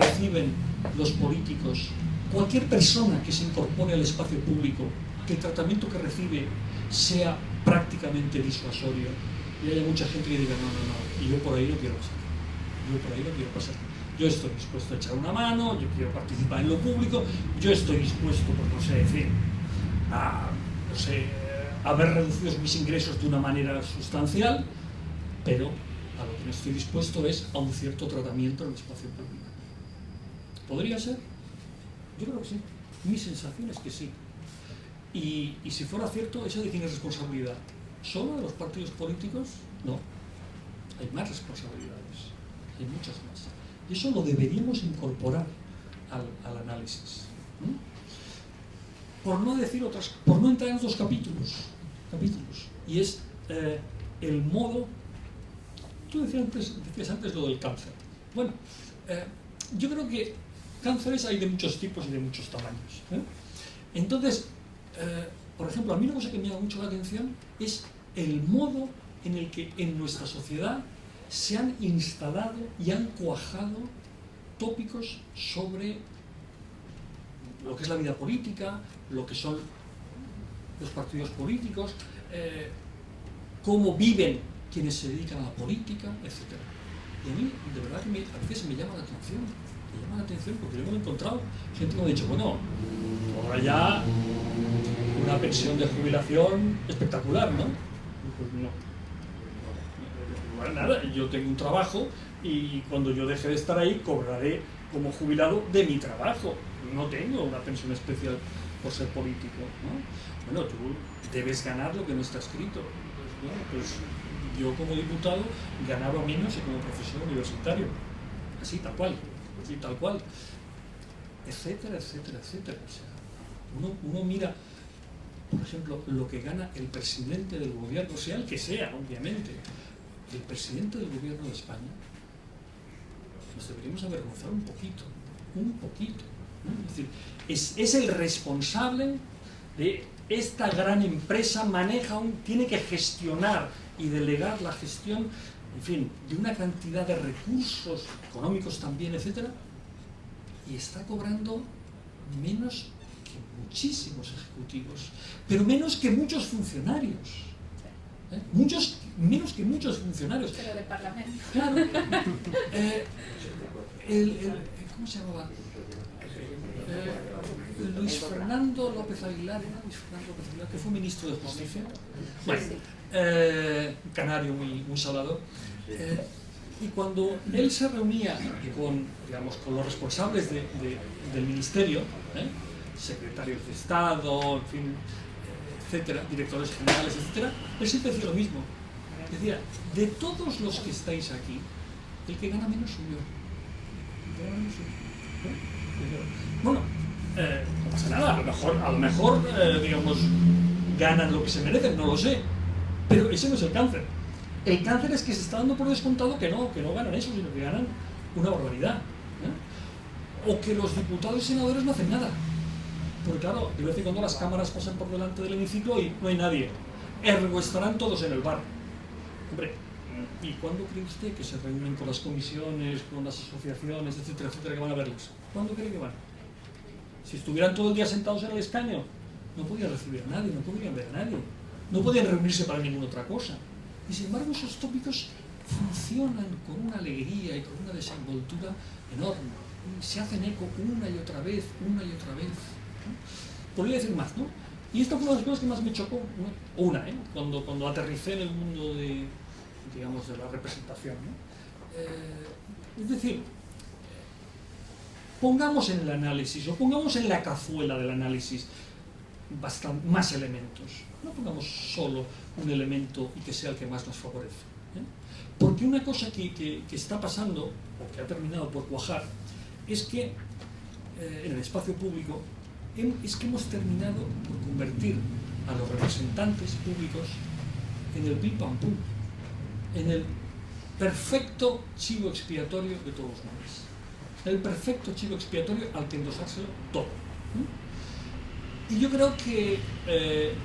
reciben los políticos, cualquier persona que se incorpore al espacio público, que el tratamiento que recibe sea prácticamente disuasorio y haya mucha gente que diga no, y yo por ahí no quiero pasar, yo estoy dispuesto a echar una mano, yo quiero participar en lo público, yo estoy dispuesto, pues no sé, en fin, a ver reducidos mis ingresos de una manera sustancial, pero a lo que no estoy dispuesto es a un cierto tratamiento en el espacio público. ¿Podría ser? Yo creo que sí. Mi sensación es que sí. Y si fuera cierto, ¿eso de quién es responsabilidad? ¿Solo de los partidos políticos? No. Hay más responsabilidades. Hay muchas más. Y eso lo deberíamos incorporar al análisis. Por no entrar en otros capítulos, capítulos. Y es el modo... Tú decías antes lo del cáncer. Bueno, yo creo que cánceres hay de muchos tipos y de muchos tamaños. Entonces, por ejemplo, a mí una cosa que me llama mucho la atención es el modo en el que en nuestra sociedad se han instalado y han cuajado tópicos sobre lo que es la vida política, lo que son los partidos políticos, cómo viven quienes se dedican a la política, etc. Y a mí, de verdad que a veces me llama la atención. Me llama la atención porque yo me he encontrado gente que me ha dicho, bueno, ahora ya una pensión de jubilación espectacular, ¿no? Pues no. Bueno, nada, yo tengo un trabajo y cuando yo deje de estar ahí cobraré como jubilado de mi trabajo. No tengo una pensión especial por ser político, ¿no? Bueno, tú debes ganar lo que no está escrito. Pues, bueno, pues yo como diputado ganaba menos que como profesor universitario. Así, tal cual. Así, tal cual. Etcétera, etcétera, etcétera. O sea, uno mira, por ejemplo, lo que gana el presidente del gobierno, sea el que sea, obviamente. El presidente del gobierno de España, nos deberíamos avergonzar un poquito, ¿no? Es decir, es el responsable de esta gran empresa, tiene que gestionar y delegar la gestión, en fin, de una cantidad de recursos económicos también, etcétera, y está cobrando menos que muchísimos ejecutivos, pero menos que muchos funcionarios. Menos que muchos funcionarios. Pero del Parlamento. Claro. ¿Cómo se llamaba? Luis Fernando López Aguilar, que fue ministro de Justicia. Bueno, canario muy salado. Y cuando él se reunía con los responsables del ministerio, secretarios de Estado, en fin, etcétera, directores generales, etcétera, él siempre decía lo mismo. Decía, de todos los que estáis aquí, el que gana menos soy yo. Bueno, no pasa nada, a lo mejor digamos, ganan lo que se merecen, no lo sé, pero ese no es el cáncer. El cáncer es que se está dando por descontado que no ganan eso, sino que ganan una barbaridad. O que los diputados y senadores no hacen nada. Porque claro, de vez en cuando las cámaras pasan por delante del hemiciclo y no hay nadie. Ergo estarán todos en el bar. Hombre, ¿y cuándo cree usted que se reúnen con las comisiones, con las asociaciones, etcétera, etcétera, que van a verlos? ¿Cuándo cree que van? Si estuvieran todo el día sentados en el escaño, no podían recibir a nadie, no podrían ver a nadie, no podían reunirse para ninguna otra cosa. Y sin embargo esos tópicos funcionan con una alegría y con una desenvoltura enorme. Se hacen eco una y otra vez, ¿no? Podría decir más, ¿no? Y esta fue una de las cosas que más me chocó, ¿no? Cuando aterricé en el mundo de la representación, ¿no? Es decir, pongamos en el análisis, o pongamos en la cazuela del análisis más elementos. No pongamos solo un elemento y que sea el que más nos favorece. Porque una cosa que está pasando, o que ha terminado por cuajar, es que en el espacio público es que hemos terminado por convertir a los representantes públicos en el pim pam pum, en el perfecto chivo expiatorio de todos los males, el perfecto chivo expiatorio al que endosárselo todo. Y yo creo que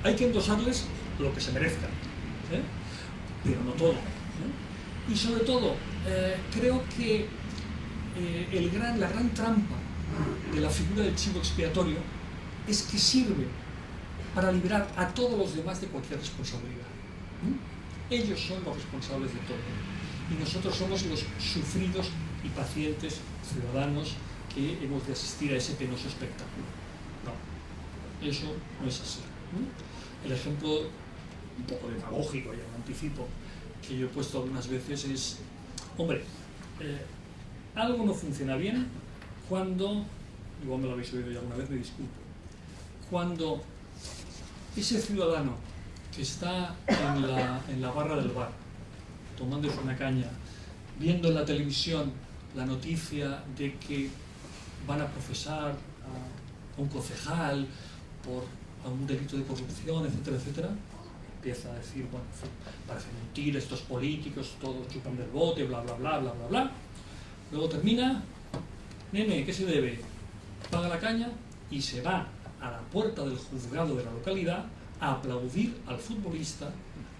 hay que endosarles lo que se merezcan, pero no todo. Y sobre todo, creo que la gran trampa de la figura del chivo expiatorio es que sirve para liberar a todos los demás de cualquier responsabilidad. Ellos son los responsables de todo y nosotros somos los sufridos y pacientes ciudadanos que hemos de asistir a ese penoso espectáculo. No, eso no es así. El ejemplo un poco demagógico, ya lo anticipo, que yo he puesto algunas veces es, hombre, algo no funciona bien cuando, igual me lo habéis oído ya alguna vez, me disculpo, cuando ese ciudadano que está en la barra del bar, tomándose una caña, viendo en la televisión la noticia de que van a procesar a un concejal por algún delito de corrupción, etcétera, etcétera, empieza a decir, bueno, parece mentira, estos políticos, todos chupan del bote, bla, bla, bla, bla, bla, bla. Luego termina, nene, ¿qué se debe? Paga la caña y se va a la puerta del juzgado de la localidad a aplaudir al futbolista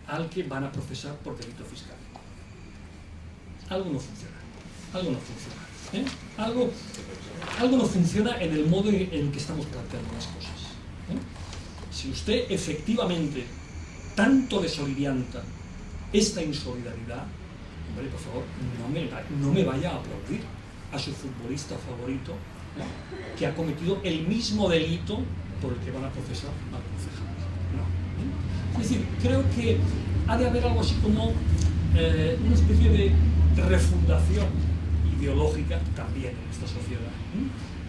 al que van a procesar por delito fiscal. Algo no funciona, algo no funciona, ¿eh? Algo no funciona en el modo en el que estamos planteando las cosas, ¿eh? Si usted efectivamente tanto le solivianta esta insolidaridad, hombre, por favor, no me vaya a aplaudir a su futbolista favorito, ¿eh?, que ha cometido el mismo delito por el que van a procesar al concejal. No. Es decir, creo que ha de haber algo así como una especie de refundación ideológica también en esta sociedad.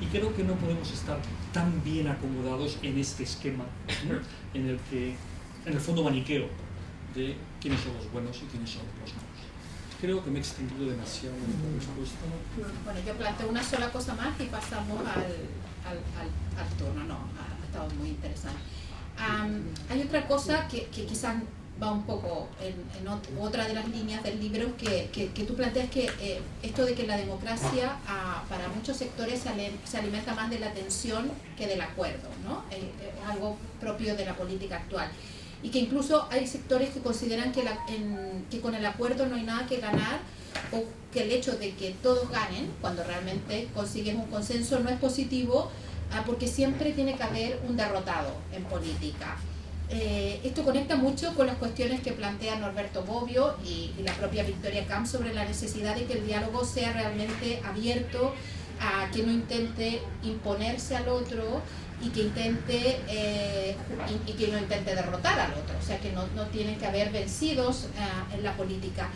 Y creo que no podemos estar tan bien acomodados en este esquema, ¿no?, en el que, en el fondo maniqueo de quiénes son los buenos y quiénes son los malos. Creo que me he extendido demasiado en esta respuesta. Bueno, yo planteo una sola cosa más y pasamos al turno. No, ha estado muy interesante. Hay otra cosa que quizás va un poco en otra de las líneas del libro que tú planteas, que esto de que la democracia para muchos sectores se alimenta más de la tensión que del acuerdo, ¿no? Es algo propio de la política actual. Y que incluso hay sectores que consideran que con el acuerdo no hay nada que ganar, o que el hecho de que todos ganen, cuando realmente consiguen un consenso, no es positivo, porque siempre tiene que haber un derrotado en política. Esto conecta mucho con las cuestiones que plantea Norberto Bobbio y la propia Victoria Camp sobre la necesidad de que el diálogo sea realmente abierto, a que no intente imponerse al otro y que no intente derrotar al otro, o sea que no tienen que haber vencidos en la política.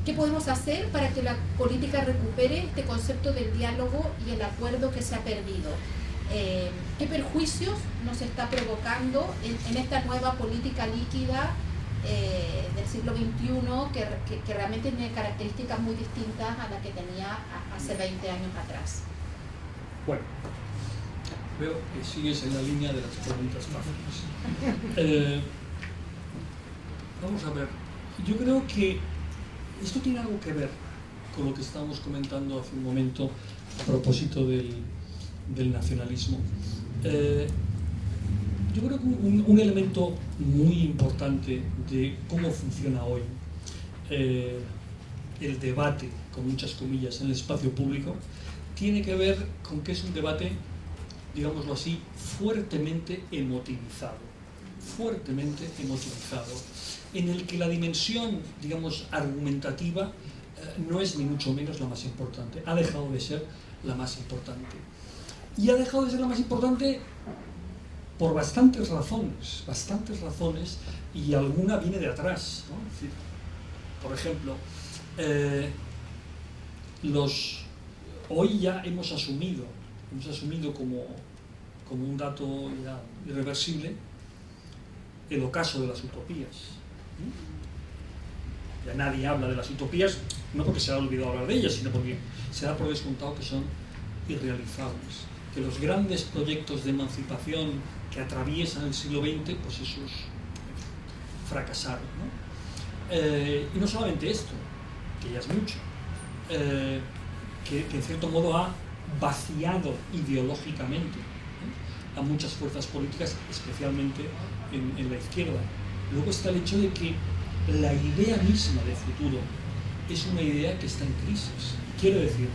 ¿Qué podemos hacer para que la política recupere este concepto del diálogo y el acuerdo que se ha perdido? ¿Qué perjuicios nos está provocando en esta nueva política líquida del siglo XXI que realmente tiene características muy distintas a las que tenía hace 20 años atrás? Bueno, veo que sigues en la línea de las preguntas fáciles. Vamos a ver, yo creo que esto tiene algo que ver con lo que estábamos comentando hace un momento a propósito del nacionalismo. Yo creo que un elemento muy importante de cómo funciona hoy el debate, con muchas comillas, en el espacio público, tiene que ver con que es un debate, digámoslo así, fuertemente emotivizado, en el que la dimensión, digamos, argumentativa no es ni mucho menos la más importante, ha dejado de ser la más importante. Y ha dejado de ser la más importante por bastantes razones, y alguna viene de atrás, ¿no? Es decir, por ejemplo, hoy ya hemos asumido como un dato ya irreversible el ocaso de las utopías. Ya nadie habla de las utopías, no porque se ha olvidado hablar de ellas, sino porque se da por descontado que son irrealizables, que los grandes proyectos de emancipación que atraviesan el siglo XX, pues esos fracasaron, ¿no? Y no solamente esto, que ya es mucho, que en cierto modo ha vaciado ideológicamente, ¿eh?, a muchas fuerzas políticas, especialmente en la izquierda. Luego está el hecho de que la idea misma de futuro es una idea que está en crisis. Quiero decir,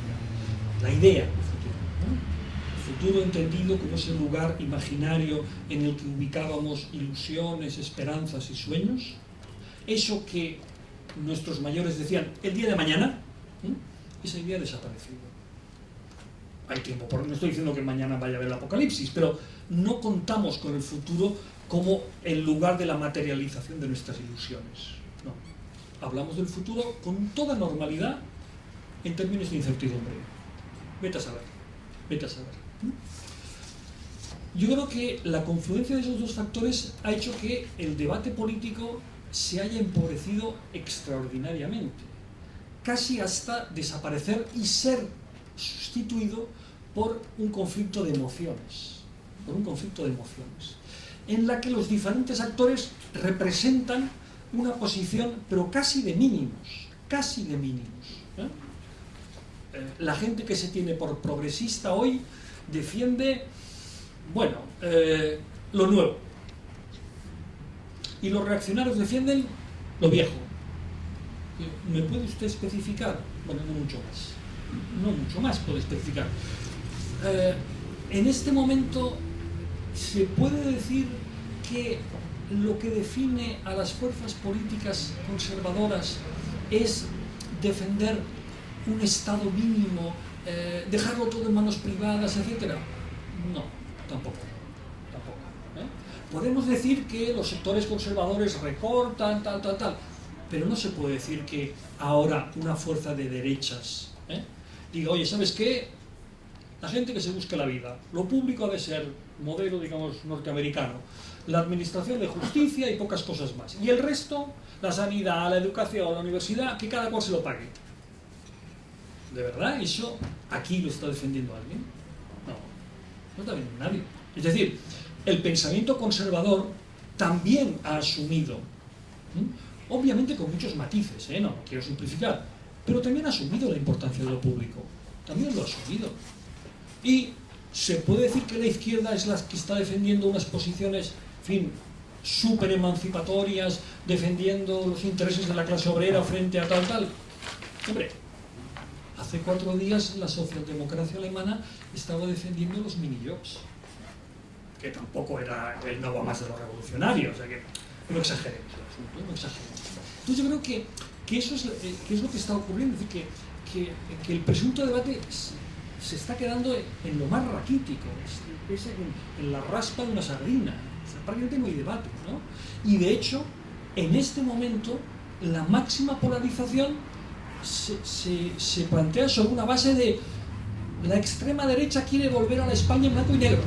la idea de futuro, ¿no? El futuro entendido como ese lugar imaginario en el que ubicábamos ilusiones, esperanzas y sueños, eso que nuestros mayores decían el día de mañana, esa idea ha desaparecido. Hay tiempo, no estoy diciendo que mañana vaya a haber el apocalipsis, pero no contamos con el futuro como el lugar de la materialización de nuestras ilusiones. No. Hablamos del futuro con toda normalidad en términos de incertidumbre. Vete a saber. Yo creo que la confluencia de esos dos factores ha hecho que el debate político se haya empobrecido extraordinariamente, casi hasta desaparecer y ser sustituido por un conflicto de emociones. en la que los diferentes actores representan una posición, pero casi de mínimos, ¿eh? La gente que se tiene por progresista hoy defiende, bueno, lo nuevo, y los reaccionarios defienden lo viejo. ¿Me puede usted especificar? Bueno, no mucho más puede especificar. En este momento se puede decir que lo que define a las fuerzas políticas conservadoras es defender un Estado mínimo, dejarlo todo en manos privadas, etc. No, tampoco. Podemos decir que los sectores conservadores recortan, tal, pero no se puede decir que ahora una fuerza de derechas diga, oye, ¿sabes qué? La gente que se busque la vida, lo público ha de ser modelo, digamos, norteamericano, la administración de justicia y pocas cosas más. Y el resto, la sanidad, la educación, la universidad, que cada cual se lo pague. ¿De verdad eso aquí lo está defendiendo alguien? No está defendiendo nadie. Es decir, el pensamiento conservador también ha asumido, obviamente con muchos matices, no quiero simplificar, pero también ha asumido la importancia de lo público. También lo ha asumido. Y se puede decir que la izquierda es la que está defendiendo unas posiciones, en fin, súper emancipatorias, defendiendo los intereses de la clase obrera frente a tal. Hombre, hace 4 días la socialdemocracia alemana estaba defendiendo los mini-jobs, que tampoco era el nuevo más de los revolucionarios, o sea que no exageremos el asunto, no exageremos. Entonces yo creo que eso es lo que está ocurriendo, es decir, que el presunto debate se está quedando en lo más raquítico, es en la raspa de una sardina, o sea, prácticamente no hay debate, ¿no? Y de hecho, en este momento, la máxima polarización se plantea sobre una base de la extrema derecha quiere volver a la España en blanco y negro,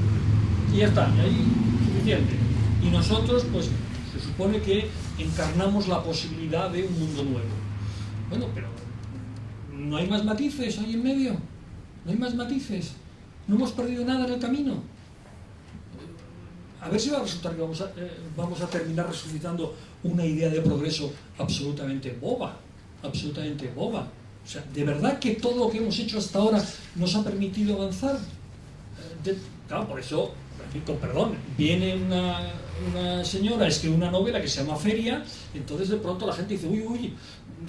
y ya está, y ahí suficiente. Y nosotros, pues, se supone que encarnamos la posibilidad de un mundo nuevo. Bueno, pero ¿no hay más matices ahí en medio? ¿No hay más matices? ¿No hemos perdido nada en el camino? A ver si va a resultar que vamos a terminar resucitando una idea de progreso absolutamente boba. Absolutamente boba. O sea, ¿de verdad que todo lo que hemos hecho hasta ahora nos ha permitido avanzar? Claro, por eso, con perdón, viene una señora, escribe una novela que se llama Feria, y entonces de pronto la gente dice, uy,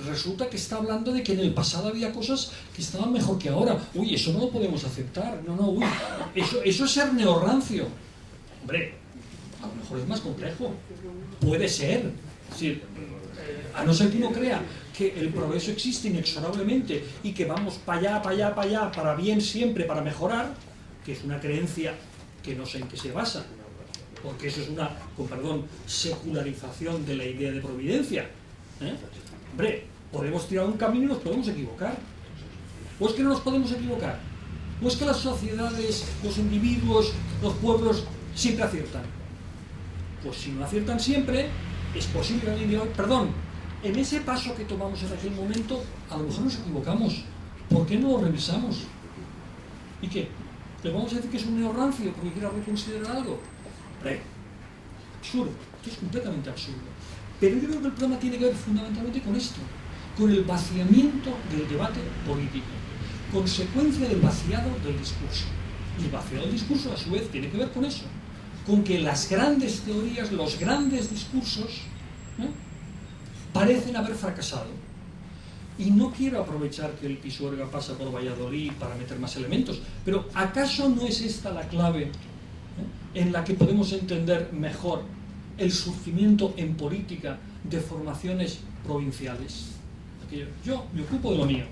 resulta que está hablando de que en el pasado había cosas que estaban mejor que ahora. Uy, eso no lo podemos aceptar. Uy, eso es ser neorrancio. Hombre, a lo mejor es más complejo. Puede ser. Es decir, a no ser que uno crea que el progreso existe inexorablemente y que vamos para allá, para bien siempre, para mejorar, que es una creencia que no sé en qué se basa, porque eso es una, con perdón, secularización de la idea de providencia. Hombre, podemos tirar un camino y nos podemos equivocar. ¿O es que no nos podemos equivocar? ¿O es que las sociedades, los individuos, los pueblos siempre aciertan? Pues si no aciertan siempre, es posible que alguien diga, perdón, en ese paso que tomamos en aquel momento, a lo mejor nos equivocamos. ¿Por qué no lo revisamos? ¿Y qué? ¿Le vamos a decir que es un neorrancio porque quiera reconsiderar algo? Hombre, absurdo. Esto es completamente absurdo. Pero yo creo que el problema tiene que ver fundamentalmente con esto, con el vaciamiento del debate político, consecuencia del vaciado del discurso. Y el vaciado del discurso, a su vez, tiene que ver con eso, con que las grandes teorías, los grandes discursos, parecen haber fracasado. Y no quiero aprovechar que el Pisuerga pasa por Valladolid para meter más elementos, pero ¿acaso no es esta la clave en la que podemos entender mejor el surgimiento en política de formaciones provinciales? Yo me ocupo de lo mío.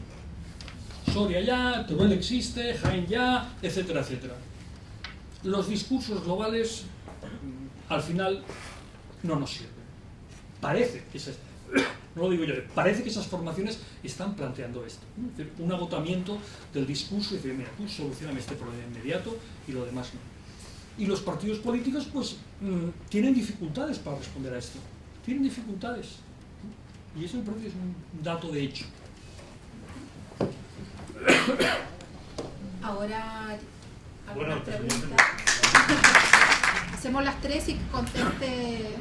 Soria ya, Teruel existe, Jaén ya, etcétera, etcétera. Los discursos globales, al final, no nos sirven. Parece que no lo digo yo, parece que esas formaciones están planteando esto, ¿no? Es decir, un agotamiento del discurso y decir, mira, tú solucioname este problema inmediato y lo demás no. Y los partidos políticos, pues, tienen dificultades para responder a esto. Tienen dificultades. Y eso me parece que es un dato de hecho. Ahora, ¿alguna Bueno, pregunta? hacemos las tres y que conteste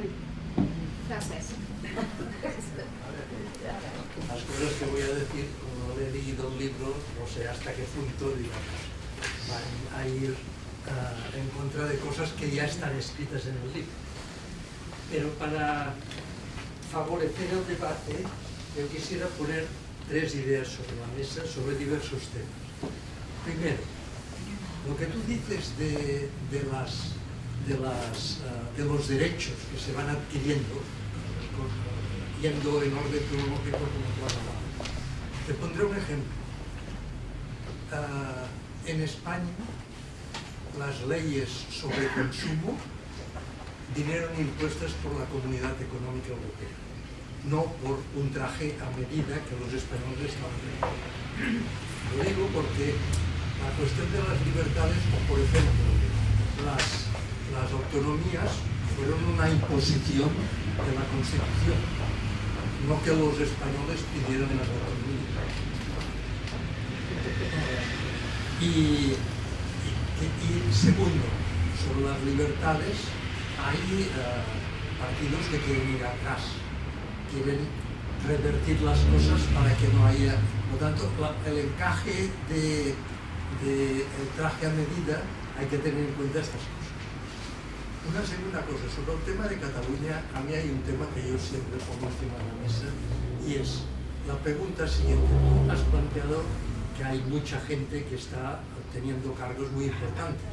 Francés. Las cosas que voy a decir, como no he leído el libro, no sé hasta qué punto, digamos, van a ir en contra de cosas que ya están escritas en el libro. Pero para favorecer el debate, yo quisiera poner tres ideas sobre la mesa sobre diversos temas. Primero, lo que tú dices de los derechos que se van adquiriendo, yendo en orden cronológico como tú has hablado. Te pondré un ejemplo. En España, las leyes sobre consumo vinieron impuestas por la Comunidad Económica Europea, no por un traje a medida que los españoles estaban teniendo. Lo digo porque la cuestión de las libertades, o por ejemplo, las autonomías fueron una imposición de la Constitución, no que los españoles pidieran las autonomías. Y segundo, sobre las libertades, hay partidos que quieren ir atrás, quieren revertir las cosas para que no haya... Por lo tanto, el encaje del traje a medida hay que tener en cuenta estas cosas. Una segunda cosa, sobre el tema de Cataluña, a mí hay un tema que yo siempre pongo encima de la mesa y es la pregunta siguiente. Tú has planteado que hay mucha gente que está teniendo cargos muy importantes.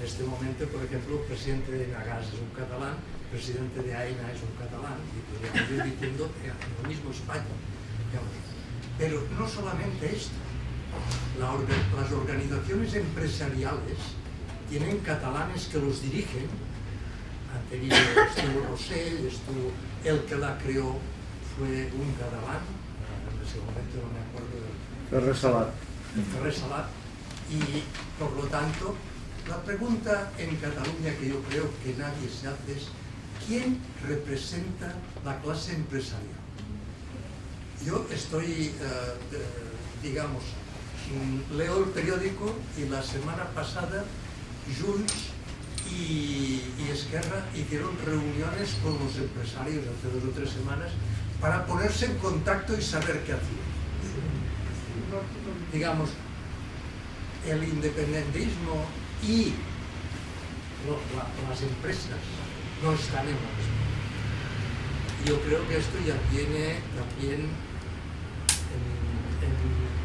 En este momento, por ejemplo, el presidente de Nagas es un catalán, el presidente de AENA es un catalán, y podríamos ir diciendo lo mismo España. Digamos. Pero no solamente esto, las organizaciones empresariales tienen catalanes que los dirigen. Anterior estuvo Rosell, el que la creó fue un catalán, en ese momento no me acuerdo Ferrer Salat. Ferrer Salat. Y por lo tanto, la pregunta en Cataluña que yo creo que nadie se hace es ¿quién representa la clase empresarial? Yo estoy, digamos, leo el periódico y la semana pasada Junts y Esquerra hicieron reuniones con los empresarios hace 2 o 3 semanas para ponerse en contacto y saber qué hacían. Digamos, el independentismo y las empresas no están en lo mismo. Yo creo que esto ya tiene también, en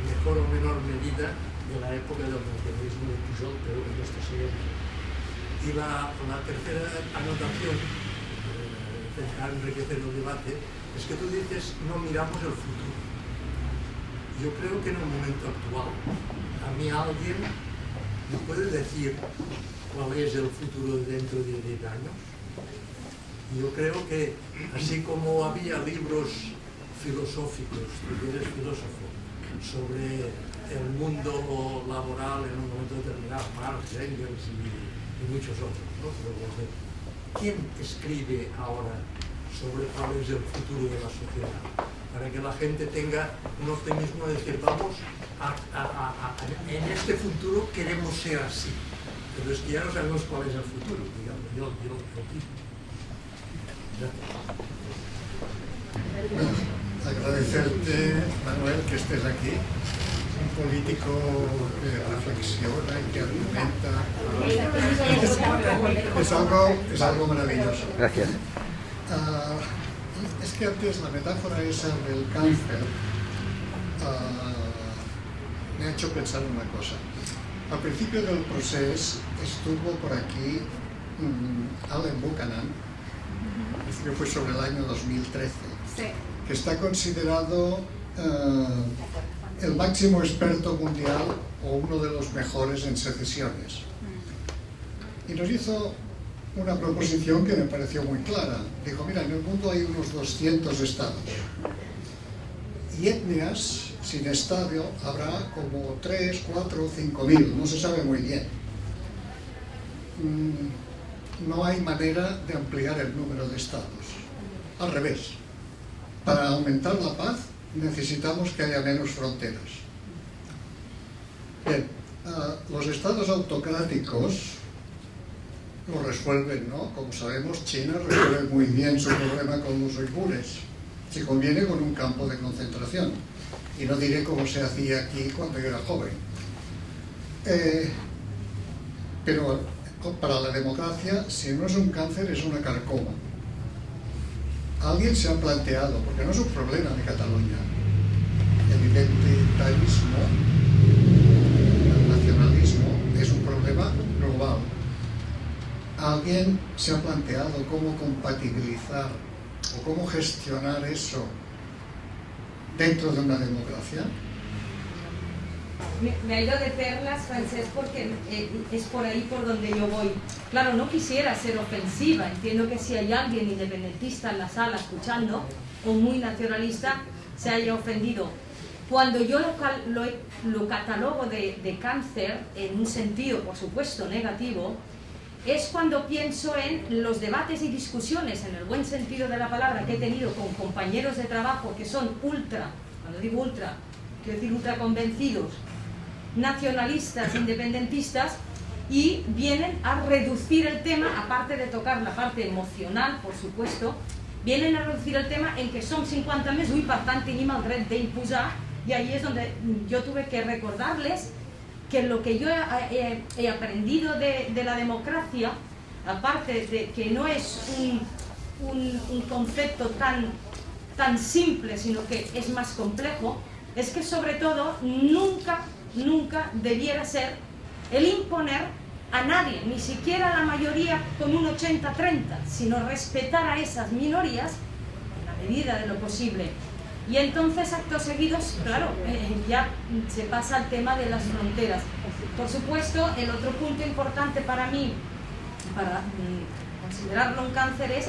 mejor o menor medida, de la época del nacionalismo de Pujol, pero en esto sigue. Y la tercera anotación, para enriquecer el debate, es que tú dices, no miramos el futuro. Yo creo que en el momento actual, a mí alguien me puede decir cuál es el futuro dentro de 10 años. Yo creo que, así como había libros filosóficos, tú eres filósofo, sobre el mundo laboral en un momento determinado, Marx, Engels y muchos otros, ¿no? ¿Quién escribe ahora sobre cuál es el futuro de la sociedad? Para que la gente tenga un optimismo de decir, vamos, en este futuro queremos ser así. Pero es que ya no sabemos cuál es el futuro, digamos, yo agradecerte, Manuel, que estés aquí. Un político que reflexiona y que argumenta. Es algo maravilloso. Gracias. Es que antes la metáfora esa del cáncer me ha hecho pensar una cosa. Al principio del proceso estuvo por aquí Alan Buchanan, que fue sobre el año 2013, sí, que está considerado el máximo experto mundial o uno de los mejores en secesiones. Y nos hizo una proposición que me pareció muy clara. Dijo, mira, en el mundo hay unos 200 estados y etnias sin estado habrá como 3, 4 o 5.000, no se sabe muy bien. No hay manera de ampliar el número de estados. Al revés, para aumentar la paz necesitamos que haya menos fronteras. Bien, los estados autocráticos lo resuelven, ¿no? Como sabemos, China resuelve muy bien su problema con los uigures, si conviene con un campo de concentración. Y no diré cómo se hacía aquí cuando yo era joven. Pero para la democracia, si no es un cáncer, es una carcoma. Alguien se ha planteado, porque no es un problema de Cataluña, el identitarismo, el nacionalismo, es un problema global. ¿Alguien se ha planteado cómo compatibilizar o cómo gestionar eso dentro de una democracia? Me ha ido de perlas, Francesc, porque es por ahí por donde yo voy. Claro, no quisiera ser ofensiva. Entiendo que si hay alguien independentista en la sala escuchando, o muy nacionalista, se haya ofendido. Cuando yo lo catalogo de cáncer, en un sentido, por supuesto, negativo, es cuando pienso en los debates y discusiones, en el buen sentido de la palabra, que he tenido con compañeros de trabajo que son ultra, cuando digo ultra, quiero decir ultra convencidos, nacionalistas, independentistas, y vienen a reducir el tema, aparte de tocar la parte emocional, por supuesto, vienen a reducir el tema en que som 50 més, ui, per tant tenim el dret d'imposar, y ahí es donde yo tuve que recordarles que lo que yo he aprendido de la democracia, aparte de que no es un concepto tan simple, sino que es más complejo, es que sobre todo nunca debiera ser el imponer a nadie, ni siquiera a la mayoría con un 80-30, sino respetar a esas minorías en la medida de lo posible. Y entonces, actos seguidos, claro, ya se pasa al tema de las fronteras. Por supuesto, el otro punto importante para mí, para considerarlo un cáncer, es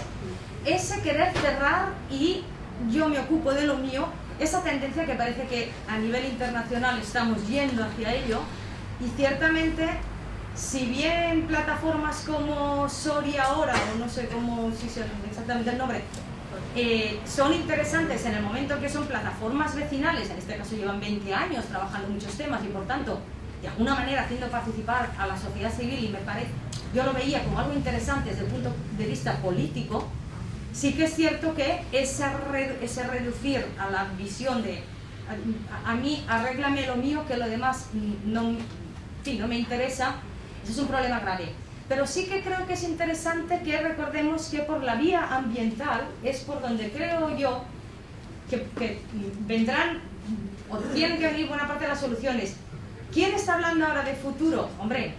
ese querer cerrar y yo me ocupo de lo mío, esa tendencia que parece que a nivel internacional estamos yendo hacia ello, y ciertamente, si bien plataformas como Soria ahora, o no sé cómo, si es exactamente el nombre, son interesantes en el momento que son plataformas vecinales, en este caso llevan 20 años trabajando en muchos temas y por tanto, de alguna manera haciendo participar a la sociedad civil, y me parece, yo lo veía como algo interesante desde el punto de vista político, sí que es cierto que ese reducir a la visión de a mí arréglame lo mío, que lo demás no me interesa, ese es un problema grave. Pero sí que creo que es interesante que recordemos que por la vía ambiental es por donde creo yo que vendrán o tienen que venir buena parte de las soluciones. ¿Quién está hablando ahora de futuro? Hombre,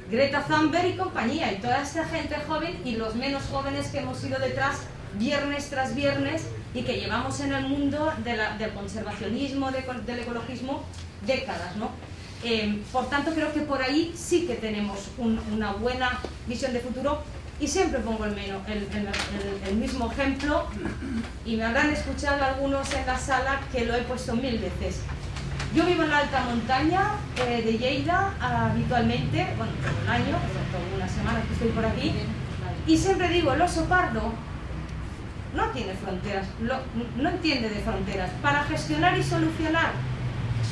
Greta Thunberg y compañía, y toda esta gente joven y los menos jóvenes que hemos ido detrás viernes tras viernes y que llevamos en el mundo del conservacionismo, del ecologismo, décadas, ¿no? Por tanto, creo que por ahí sí que tenemos una buena visión de futuro, y siempre pongo el mismo ejemplo, y me habrán escuchado algunos en la sala que lo he puesto 1000 veces. Yo vivo en la alta montaña de Lleida habitualmente, bueno, todo el año, todas unas semanas que estoy por aquí, y siempre digo, el oso pardo no tiene fronteras, no entiende de fronteras. Para gestionar y solucionar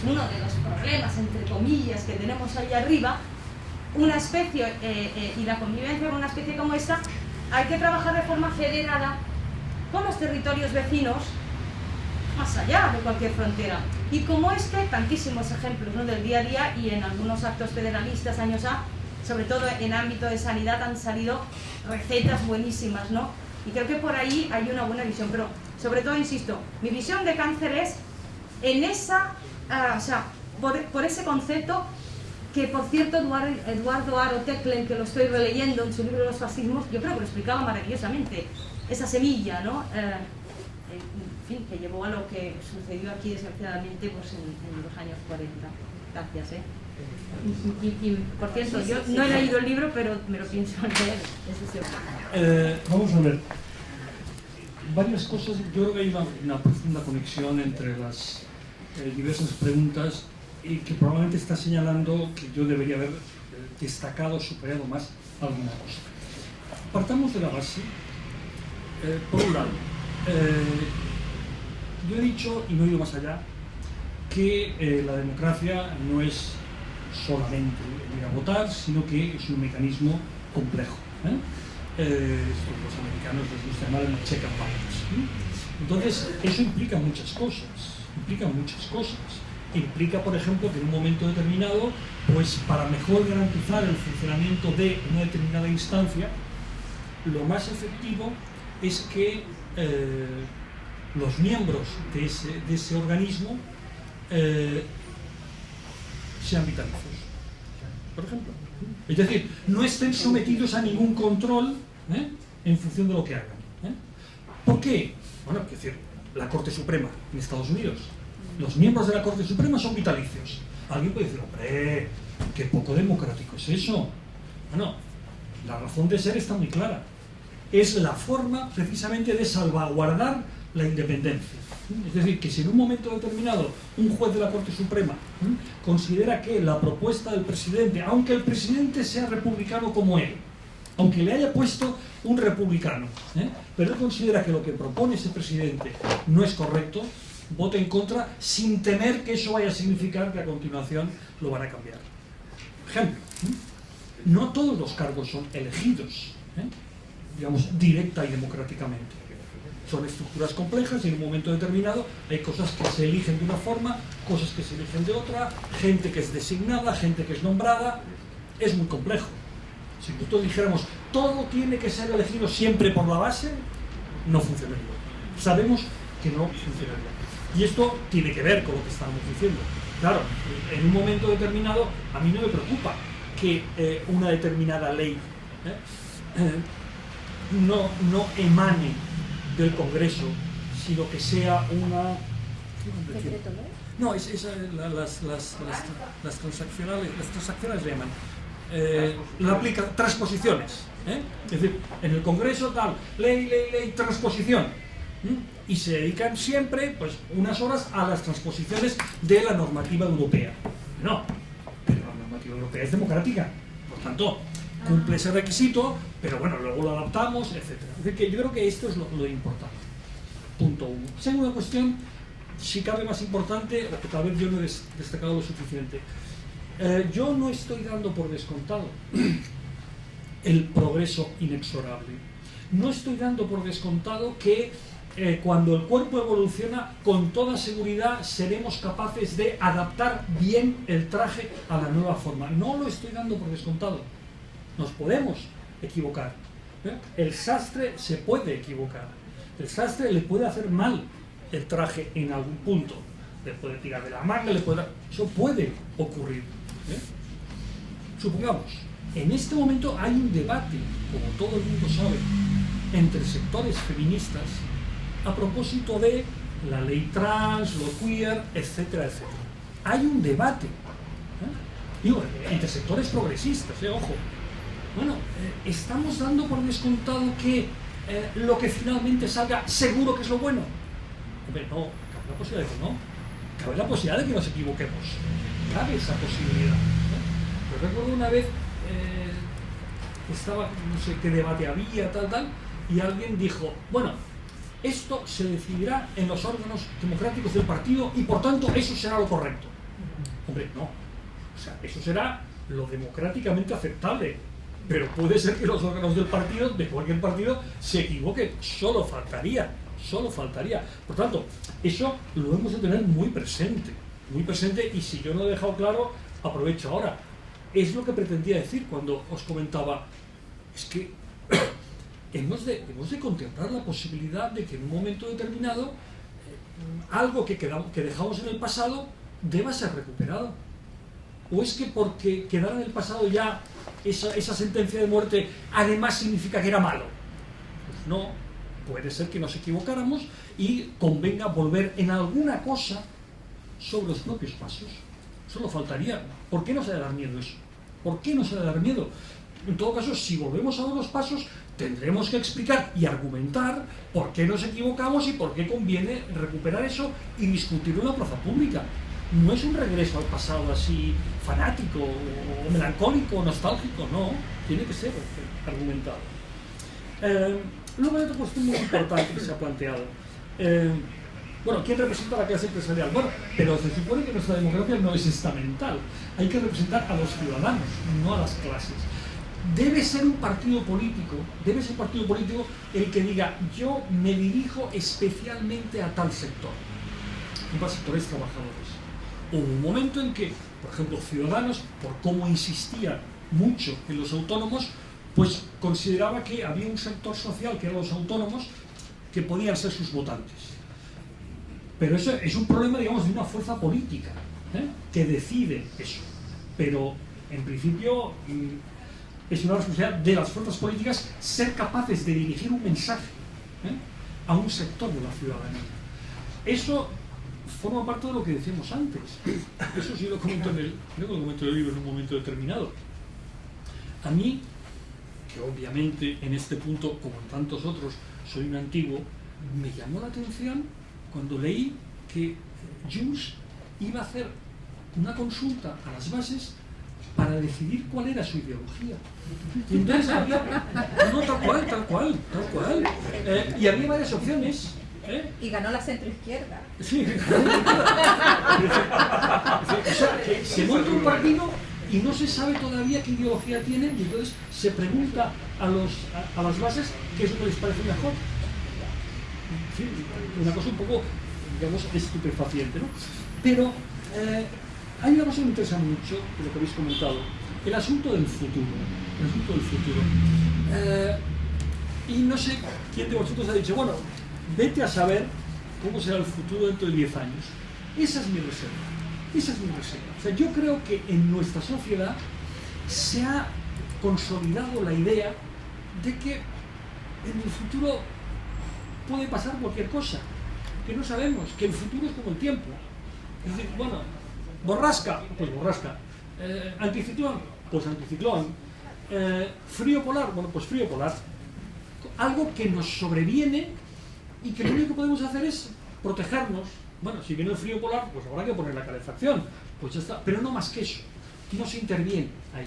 uno de los problemas, entre comillas, que tenemos ahí arriba, una especie y la convivencia con una especie como esta, hay que trabajar de forma federada con los territorios vecinos, más allá de cualquier frontera. Y como tantísimos ejemplos, ¿no?, del día a día, y en algunos actos federalistas años A, sobre todo en ámbito de sanidad, han salido recetas buenísimas, ¿no? Y creo que por ahí hay una buena visión, pero sobre todo, insisto, mi visión de cáncer es en esa, o sea, por ese concepto que, por cierto, Eduardo Aro Teclen, que lo estoy releyendo en su libro Los fascismos, yo creo que lo explicaba maravillosamente, esa semilla, ¿no? En fin, que llevó a lo que sucedió aquí, desgraciadamente, pues en los años 40. Gracias, Y por cierto, yo no he leído el libro, pero me lo pienso leer. Vamos a ver. Varias cosas. Yo creo que hay una profunda conexión entre las diversas preguntas, y que probablemente está señalando que yo debería haber destacado, subrayado más alguna cosa. Partamos de la base. Por un lado, yo he dicho, y no he ido más allá, que la democracia no es solamente ir a votar, sino que es un mecanismo complejo. Los americanos les gusta llamar el check and balance. Entonces, eso implica muchas cosas. Implica, por ejemplo, que en un momento determinado, pues para mejor garantizar el funcionamiento de una determinada instancia, lo más efectivo es que los miembros de ese organismo sean vitalicios, por ejemplo. Es decir, no estén sometidos a ningún control en función de lo que hagan. ¿Por qué? Bueno, es decir, la Corte Suprema en Estados Unidos, los miembros de la Corte Suprema son vitalicios. Alguien puede decir, hombre, qué poco democrático es eso. Bueno, la razón de ser está muy clara. Es la forma precisamente de salvaguardar la independencia. Es decir, que si en un momento determinado un juez de la Corte Suprema considera que la propuesta del presidente, aunque el presidente sea republicano como él, aunque le haya puesto un republicano, pero él considera que lo que propone ese presidente no es correcto, vote en contra sin temer que eso vaya a significar que a continuación lo van a cambiar. Ejemplo, no todos los cargos son elegidos, digamos, directa y democráticamente. Son estructuras complejas y en un momento determinado hay cosas que se eligen de una forma, cosas que se eligen de otra, gente que es designada, gente que es nombrada. Es muy complejo. Si nosotros dijéramos todo tiene que ser elegido siempre por la base, no funcionaría. Sabemos que no funcionaría. Y esto tiene que ver con lo que estábamos diciendo. Claro, en un momento determinado a mí no me preocupa que una determinada ley no emane del Congreso, sino que sea una... ¿Decreto, no? No, las transaccionales le llaman. La aplica transposiciones. Es decir, en el Congreso tal, ley, transposición. Y se dedican siempre pues unas horas a las transposiciones de la normativa europea. No, pero la normativa europea es democrática, por tanto cumple ese requisito, pero bueno, luego lo adaptamos, etc. Es decir, que yo creo que esto es lo importante. Punto 1. Segunda cuestión, si cabe más importante, o que tal vez yo no he destacado lo suficiente. Yo no estoy dando por descontado el progreso inexorable. No estoy dando por descontado que cuando el cuerpo evoluciona, con toda seguridad seremos capaces de adaptar bien el traje a la nueva forma. No lo estoy dando por descontado. Nos podemos equivocar. El sastre se puede equivocar. El sastre le puede hacer mal el traje en algún punto. Le puede tirar de la manga, eso puede ocurrir. Supongamos, en este momento hay un debate, como todo el mundo sabe, entre sectores feministas a propósito de la ley trans, lo queer, etcétera, etcétera. Hay un debate. Digo, entre sectores progresistas, ojo. Bueno, ¿estamos dando por descontado que lo que finalmente salga seguro que es lo bueno? Hombre, no, cabe la posibilidad de que no. Cabe la posibilidad de que nos equivoquemos. Cabe esa posibilidad. Yo recuerdo una vez estaba, no sé qué debate había, tal, y alguien dijo, bueno, esto se decidirá en los órganos democráticos del partido y por tanto eso será lo correcto. Hombre, no. O sea, eso será lo democráticamente aceptable. Pero puede ser que los órganos del partido, de cualquier partido, se equivoquen. Solo faltaría. Por tanto, eso lo hemos de tener muy presente, y si yo no lo he dejado claro, aprovecho ahora. Es lo que pretendía decir cuando os comentaba, es que hemos de contemplar la posibilidad de que en un momento determinado algo que dejamos en el pasado deba ser recuperado. ¿O es que porque quedara en el pasado ya esa sentencia de muerte además significa que era malo? Pues no, puede ser que nos equivocáramos y convenga volver en alguna cosa sobre los propios pasos. Solo faltaría. ¿Por qué nos ha de dar miedo eso? ¿Por qué nos ha de dar miedo? En todo caso, si volvemos a ver los pasos, tendremos que explicar y argumentar por qué nos equivocamos y por qué conviene recuperar eso y discutirlo en la plaza pública. No es un regreso al pasado así fanático o melancólico o nostálgico, no, tiene que ser argumentado. Luego hay otra cuestión muy importante que se ha planteado. Bueno, ¿quién representa a la clase empresarial? Bueno, pero se supone que nuestra democracia no es estamental. Hay que representar a los ciudadanos, no a las clases. debe ser un partido político, el que diga, yo me dirijo especialmente a tal sector, a sectores trabajadores. Hubo un momento en que, por ejemplo, Ciudadanos, por cómo insistía mucho en los autónomos, pues consideraba que había un sector social, que eran los autónomos, que podían ser sus votantes. Pero eso es un problema, digamos, de una fuerza política, que decide eso. Pero, en principio, es una responsabilidad de las fuerzas políticas ser capaces de dirigir un mensaje a un sector de la ciudadanía. Eso forma parte de lo que decíamos antes. Eso sí lo comento en el libro en un momento determinado. A mí, que obviamente en este punto, como en tantos otros, soy un antiguo, me llamó la atención cuando leí que Junts iba a hacer una consulta a las bases para decidir cuál era su ideología. Y entonces había, no, tal cual. Y había varias opciones. Y ganó la centroizquierda. Sí, o sea, que se monta un partido y no se sabe todavía qué ideología tienen, y entonces se pregunta a las bases qué es lo que les parece mejor. Sí, una cosa un poco, digamos, estupefaciente, ¿no? Pero hay una cosa que me interesa mucho, de lo que habéis comentado, el asunto del futuro. Y no sé quién de vosotros ha dicho, bueno, vete a saber cómo será el futuro dentro de 10 años. Esa es mi reserva. O sea, yo creo que en nuestra sociedad se ha consolidado la idea de que en el futuro puede pasar cualquier cosa, que no sabemos, que el futuro es como el tiempo. Es decir, bueno, borrasca, pues borrasca. Anticiclón, pues anticiclón. Frío polar, bueno, pues frío polar. Algo que nos sobreviene y que lo único que podemos hacer es protegernos. Bueno, si viene el frío polar, pues habrá que poner la calefacción, pues ya está, pero no más que eso, no se interviene ahí.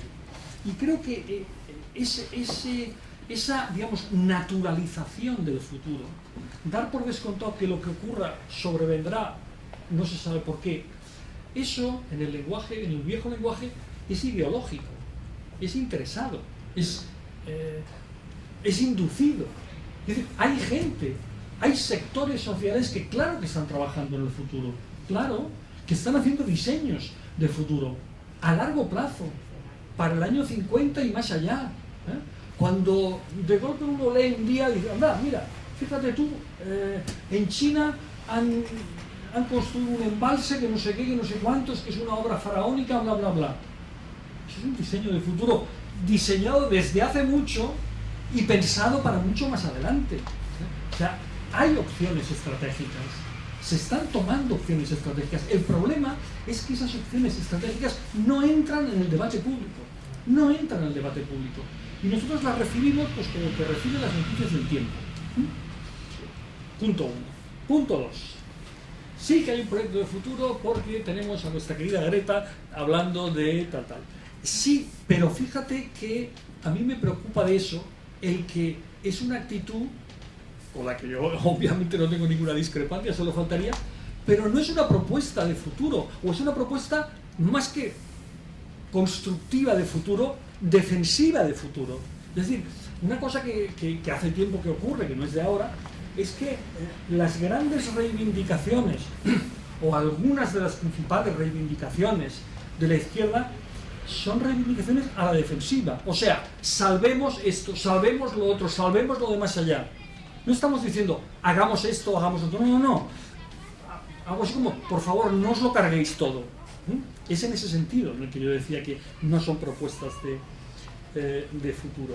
Y creo que esa, digamos, naturalización del futuro, dar por descontado que lo que ocurra sobrevendrá, no se sabe por qué, eso en el lenguaje, en el viejo lenguaje, es ideológico, es interesado, es inducido. Es decir, hay gente, hay sectores sociales que claro que están trabajando en el futuro, claro, que están haciendo diseños de futuro a largo plazo, para el año 50 y más allá. Cuando de golpe uno lee un día y dice, anda, mira, fíjate tú, en China han construido un embalse que no sé qué, que no sé cuántos, que es una obra faraónica, bla, bla, bla. Eso es un diseño de futuro diseñado desde hace mucho y pensado para mucho más adelante. O sea, hay opciones estratégicas, se están tomando opciones estratégicas. El problema es que esas opciones estratégicas no entran en el debate público, y nosotros las recibimos pues como que reciben las noticias del tiempo. Punto 1. Punto 2. Sí que hay un proyecto de futuro porque tenemos a nuestra querida Greta hablando de tal. Sí, pero fíjate que a mí me preocupa de eso el que es una actitud con la que yo obviamente no tengo ninguna discrepancia, solo faltaría, pero no es una propuesta de futuro, o es una propuesta más que constructiva de futuro, defensiva de futuro. Es decir, una cosa que hace tiempo que ocurre, que no es de ahora, es que las grandes reivindicaciones, o algunas de las principales reivindicaciones de la izquierda, son reivindicaciones a la defensiva. O sea, salvemos esto, salvemos lo otro, salvemos lo de más allá. No estamos diciendo, hagamos esto, hagamos otro. No. Algo así como, por favor, no os lo carguéis todo. Es en ese sentido en el que yo decía que no son propuestas de futuro.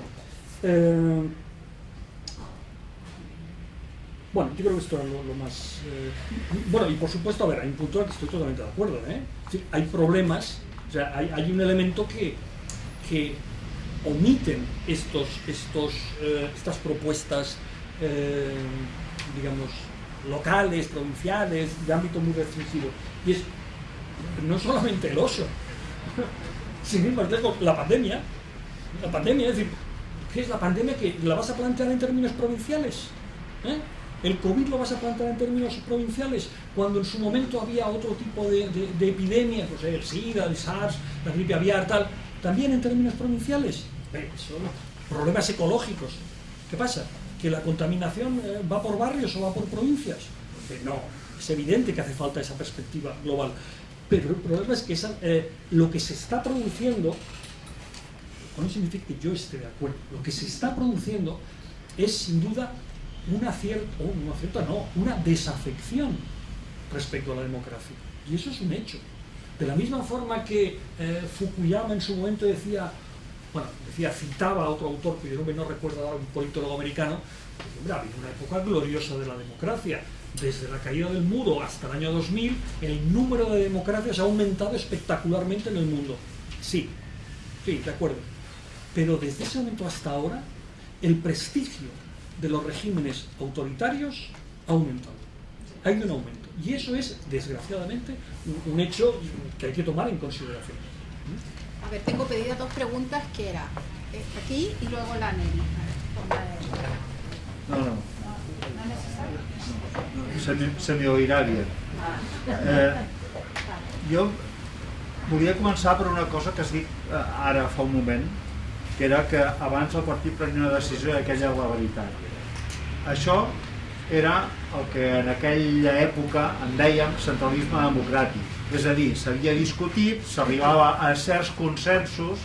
Bueno, yo creo que esto era lo más... Bueno, y por supuesto, a ver, hay un punto al que estoy totalmente de acuerdo. Es decir, hay problemas, o sea, hay un elemento que omiten estas propuestas, digamos, locales, provinciales, de ámbito muy restringido. Y es no solamente el oso, sin embargo, la pandemia, es decir, ¿qué es la pandemia? ¿Que la vas a plantear en términos provinciales? ¿El COVID lo vas a plantear en términos provinciales? Cuando en su momento había otro tipo de epidemia, pues el SIDA, el SARS, la gripe aviar, tal, también en términos provinciales. Problemas ecológicos. ¿Qué pasa? ¿Que la contaminación va por barrios o va por provincias? No, es evidente que hace falta esa perspectiva global. Pero el problema es que lo que se está produciendo, no significa que yo esté de acuerdo, lo que se está produciendo es sin duda una desafección respecto a la democracia. Y eso es un hecho. De la misma forma que Fukuyama en su momento citaba a otro autor, que yo no recuerdo ahora, un politólogo americano, que hombre, ha habido una época gloriosa de la democracia. Desde la caída del muro hasta el año 2000, el número de democracias ha aumentado espectacularmente en el mundo. Sí, de acuerdo. Pero desde ese momento hasta ahora, el prestigio de los regímenes autoritarios ha aumentado. Ha ido en aumento. Y eso es, desgraciadamente, un hecho que hay que tomar en consideración. A ver, tengo pedidas 2 preguntas, que era aquí y luego la Nelly. No. Se m'oirà bien. Jo volia començar per una cosa que has dit ara fa un moment, que era que abans el partit prenia una decisió i aquella és la veritat. Això era el que en aquella època en dèiem centralisme democràtic. És a dir, s'havia discutit, s'arribava a certs consensos,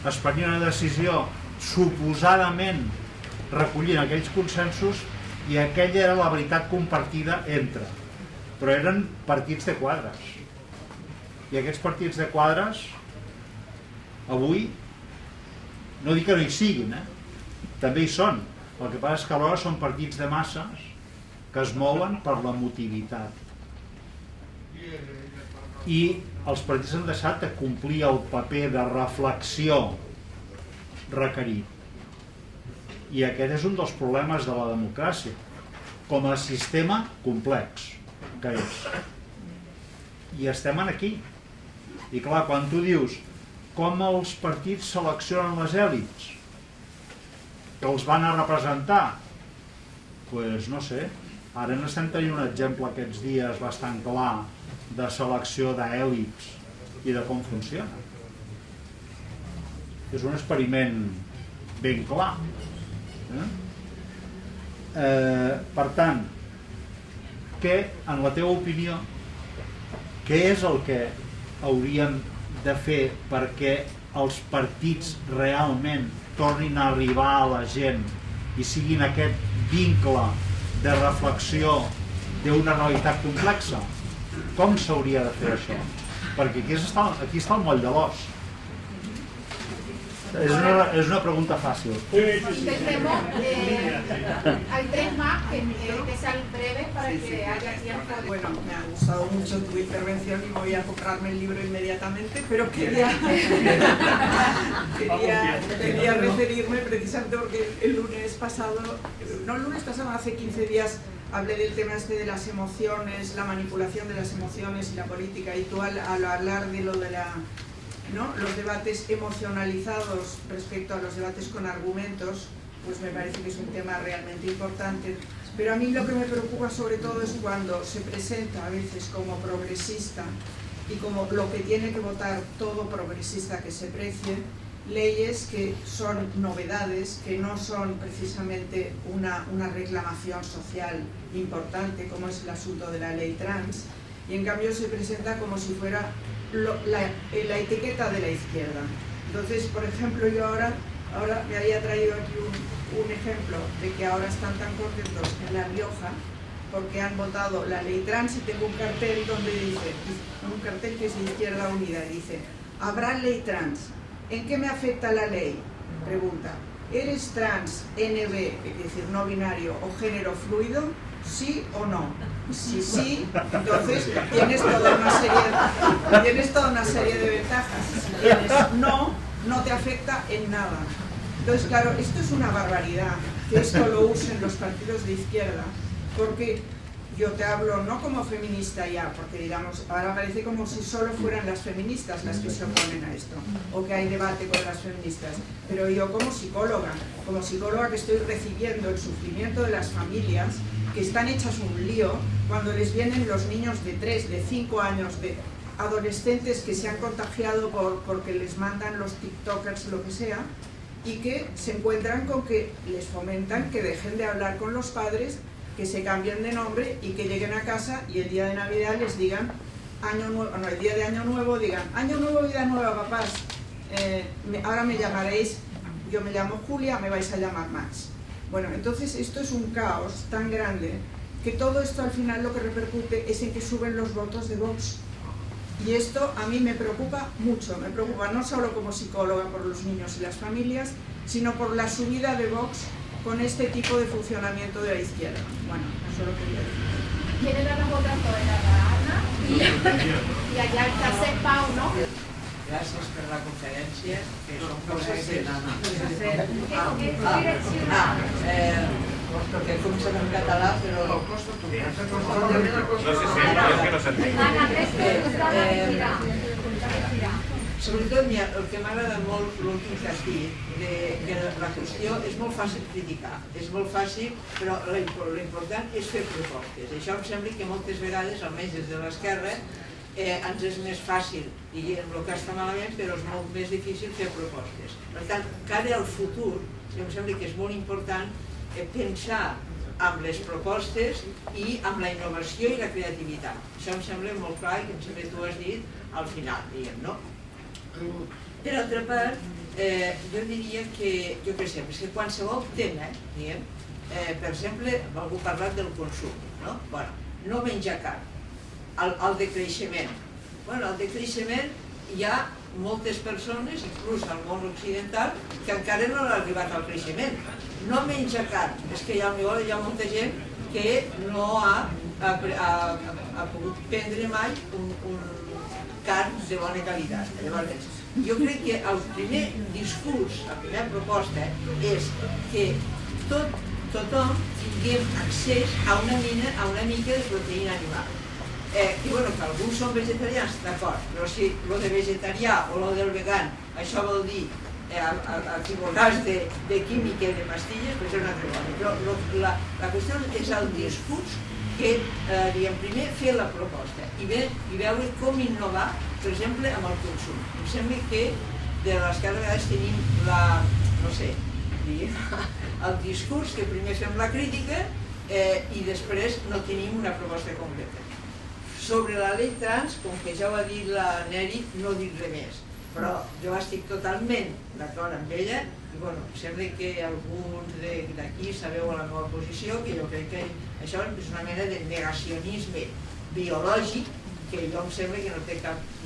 es prenia una decisió suposadament recollint aquells consensos i aquella era la veritat compartida entre. Però eren partits de quadres. I aquests partits de quadres, avui, no dic que no hi siguin, també hi són. El que passa és que alhora són partits de masses que es mouen per l'emotivitat. I els partits han deixat de complir el paper de reflexió requerit. I aquest és un dels problemes de la democràcia, com a sistema complex que és. I estem aquí. I clar, quan tu dius com els partits seleccionen les èlits que els van a representar, doncs no sé, ara n'estem tenint un exemple aquests dies bastant clar de selecció d'èlits i de com funciona. És un experiment ben clar. Per tant, en la teva opinió, què és el que hauríem de fer perquè els partits realment tornin a arribar a la gent i siguin aquest vincle de reflexió d'una realitat complexa? Com s'hauria de fer això? Perquè aquí està el moll de l'os. Es una pregunta fácil. Intentemos, hay 3 más que sean breves para que haya tiempo. Bueno, me ha gustado mucho tu intervención y voy a comprarme el libro inmediatamente, pero quería referirme precisamente porque el lunes pasado, hace 15 días, hablé del tema de las emociones, la manipulación de las emociones y la política, y tú al hablar de lo de los debates emocionalizados respecto a los debates con argumentos, pues me parece que es un tema realmente importante. Pero a mí lo que me preocupa sobre todo es cuando se presenta a veces como progresista y como lo que tiene que votar todo progresista que se precie, leyes que son novedades, que no son precisamente una reclamación social importante como es el asunto de la ley trans, y en cambio se presenta como si fuera la etiqueta de la izquierda. Entonces, por ejemplo, yo ahora me había traído aquí un ejemplo de que ahora están tan contentos en La Rioja porque han votado la ley trans, y tengo un cartel donde dice, un cartel que es de Izquierda Unida, y dice: ¿habrá ley trans? ¿En qué me afecta la ley? Pregunta. ¿Eres trans, NB, es decir, no binario, o género fluido? ¿Sí o no? Si sí, entonces tienes toda una serie de ventajas. Si tienes no te afecta en nada. Entonces, claro, esto es una barbaridad, que esto lo usen los partidos de izquierda, porque yo te hablo no como feminista ya, porque digamos, ahora parece como si solo fueran las feministas las que se oponen a esto, o que hay debate con las feministas, pero yo como psicóloga que estoy recibiendo el sufrimiento de las familias, que están hechas un lío cuando les vienen los niños de 3, de 5 años, de adolescentes que se han contagiado porque les mandan los tiktokers, lo que sea, y que se encuentran con que les fomentan que dejen de hablar con los padres, que se cambien de nombre y que lleguen a casa y el día de Navidad les digan Año Nuevo, no, el día de Año Nuevo digan Año Nuevo, vida nueva, papás, ahora me llamaréis, yo me llamo Julia, me vais a llamar Max. Bueno, entonces esto es un caos tan grande que todo esto al final lo que repercute es en que suben los votos de Vox. Y esto a mí me preocupa mucho, me preocupa no solo como psicóloga por los niños y las familias, sino por la subida de Vox con este tipo de funcionamiento de la izquierda. Bueno, eso lo quería decir. ¿Quién eran las otras dos? Era la Ana y allá el tercer Pau, ¿no? Gràcies per la conferència, que són coses de nana. Perquè he començat en català, però... No sé si és que no s'entén. Sobretot, el que m'agrada molt l'últim que has dit, que la qüestió és molt fàcil criticar, és molt fàcil, però l'important és fer propostes. Això em sembla que moltes vegades, almenys des de l'esquerra, ens és més fàcil, i en el cas fa malament, però és molt més difícil fer propostes. Per tant, cara al futur, em sembla que és molt important pensar amb les propostes i amb la innovació i la creativitat. Això em sembla molt clar i que em sembla que tu has dit al final, diguem, no? Per altra part, jo diria que, jo què sé, que qualsevol tema, diguem, per exemple, algú ha parlat del consum, no? Bueno, no menjar carn, el decreixement. Bueno, el decreixement hi ha moltes persones, inclús al món occidental, que encara no han arribat al creixement. No menjar carn, és que hi ha molta gent que no ha pogut prendre mai un carn de bona qualitat. Llavors, jo crec que el primer discurs, la primera proposta, és que tothom tinguem accés a una mica de proteïna animal. I bueno, que alguns són vegetarians, d'acord, però si el de vegetarià o el del vegan, això vol dir equivocar-se de química i de pastilles, doncs és una altra cosa. Però la qüestió és el discurs que, diguem, primer fer la proposta i veure com innovar, per exemple, amb el consum. Em sembla que de l'esquerra de vegades tenim no sé, el discurs que primer fem la crítica i després no tenim una proposta concreta. Sobre la llei trans, com que ja ho ha dit la Neri, no dic res més, però jo estic totalment d'acord amb ella i bueno, sembla que alguns d'aquí sabeu la meva posició, que jo crec que això és una mena de negacionisme biològic que jo em sembla que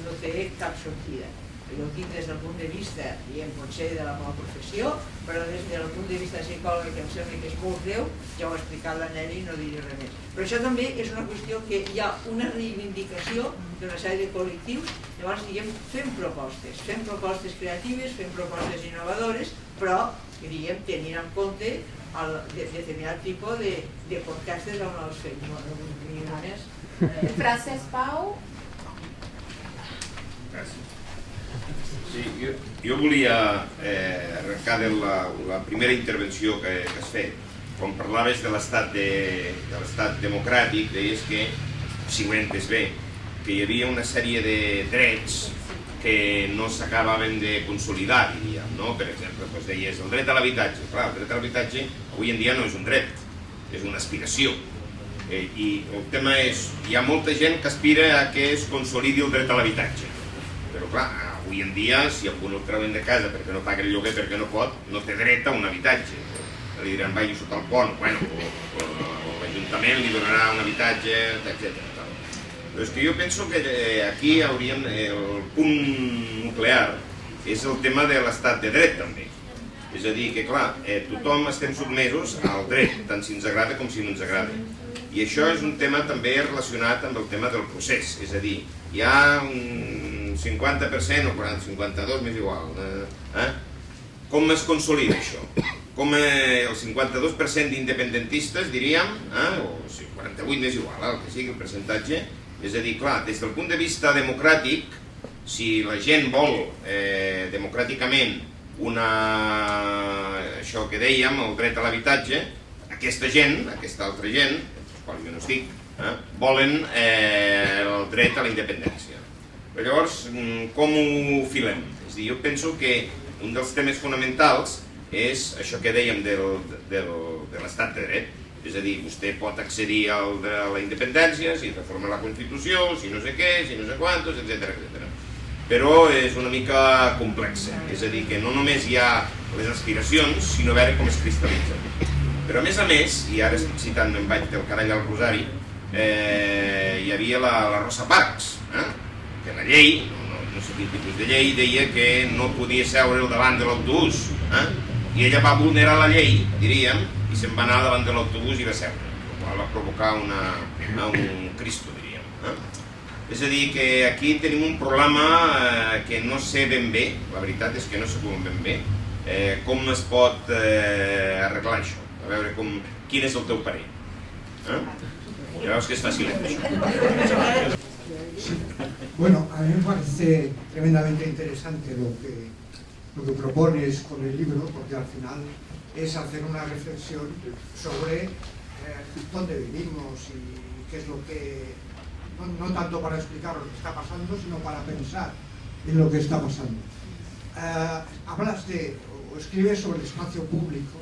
no té cap sortida. Jo ho dic des del punt de vista, diguem, potser de la meva professió, però des del punt de vista psicòleg, que em sembla que és molt greu, ja ho ha explicat la Neri i no diré res més. Però això també és una qüestió que hi ha una reivindicació d'una sèrie de col·lectius, llavors, diguem, fem propostes creatives, fem propostes innovadores, però, diguem, tenint en compte determinat tipus de contextes on els fem. Francesc Pau. Gràcies. Sí, jo volia arrencar de la primera intervenció que has fet. Quan parlaves de l'estat democràtic, deies que, si ho he entès bé, que hi havia una sèrie de drets que no s'acabaven de consolidar, diríem, no? Per exemple, deies el dret a l'habitatge. Clar, el dret a l'habitatge avui en dia no és un dret, és una aspiració. I el tema és, hi ha molta gent que aspira a que es consolidi el dret a l'habitatge. Però clar, avui en dia, si algú no el treuen de casa perquè no paga el lloguer perquè no pot, no té dret a un habitatge. Li diran, vagi sota el pont, bueno, o l'Ajuntament li donarà un habitatge, etc. Però és que jo penso que aquí hauríem, el punt nuclear és el tema de l'estat de dret també. És a dir, que clar, tothom estem sotmesos al dret, tant si ens agrada com si no ens agrada. I això és un tema també relacionat amb el tema del procés, és a dir, hi ha un 50% o 52%, m'és igual. Com es consolida això? Com el 52% d'independentistes, diríem, o 48% m'és igual, el que sigui el percentatge, és a dir, clar, des del punt de vista democràtic, si la gent vol democràticament això que dèiem, el dret a l'habitatge, aquesta gent, aquesta altra gent, els quals jo no estic, volen el dret a la independència. Però llavors, com ho filem? És a dir, jo penso que un dels temes fonamentals és això que dèiem de l'estat de dret. És a dir, vostè pot accedir a la independència si reforma la Constitució, si no sé què, si no sé quantos, etc. Però és una mica complexa. És a dir, que no només hi ha les aspiracions, sinó veure com es cristal·litzen. Però a més, i ara estic citant en vaig del Carall al Rosari, hi havia la Rosa Parks, que la llei, no sé quin tipus de llei, deia que no podia seure al davant de l'autobús, i ella va vulnerar la llei, diríem, i se'n va anar davant de l'autobús i va seure, el qual va provocar un Cristo, diríem. És a dir, que aquí tenim un problema que no sé ben bé, la veritat és que no sé ben bé, com es pot arreglar això, a veure quin és el teu parer. Ya veus que es fácil eso. Bueno, a mí me parece tremendamente interesante lo que propones con el libro, porque al final es hacer una reflexión sobre dónde vivimos y qué es lo que, no tanto para explicar lo que está pasando, sino para pensar en lo que está pasando. Hablas o escribes sobre el espacio público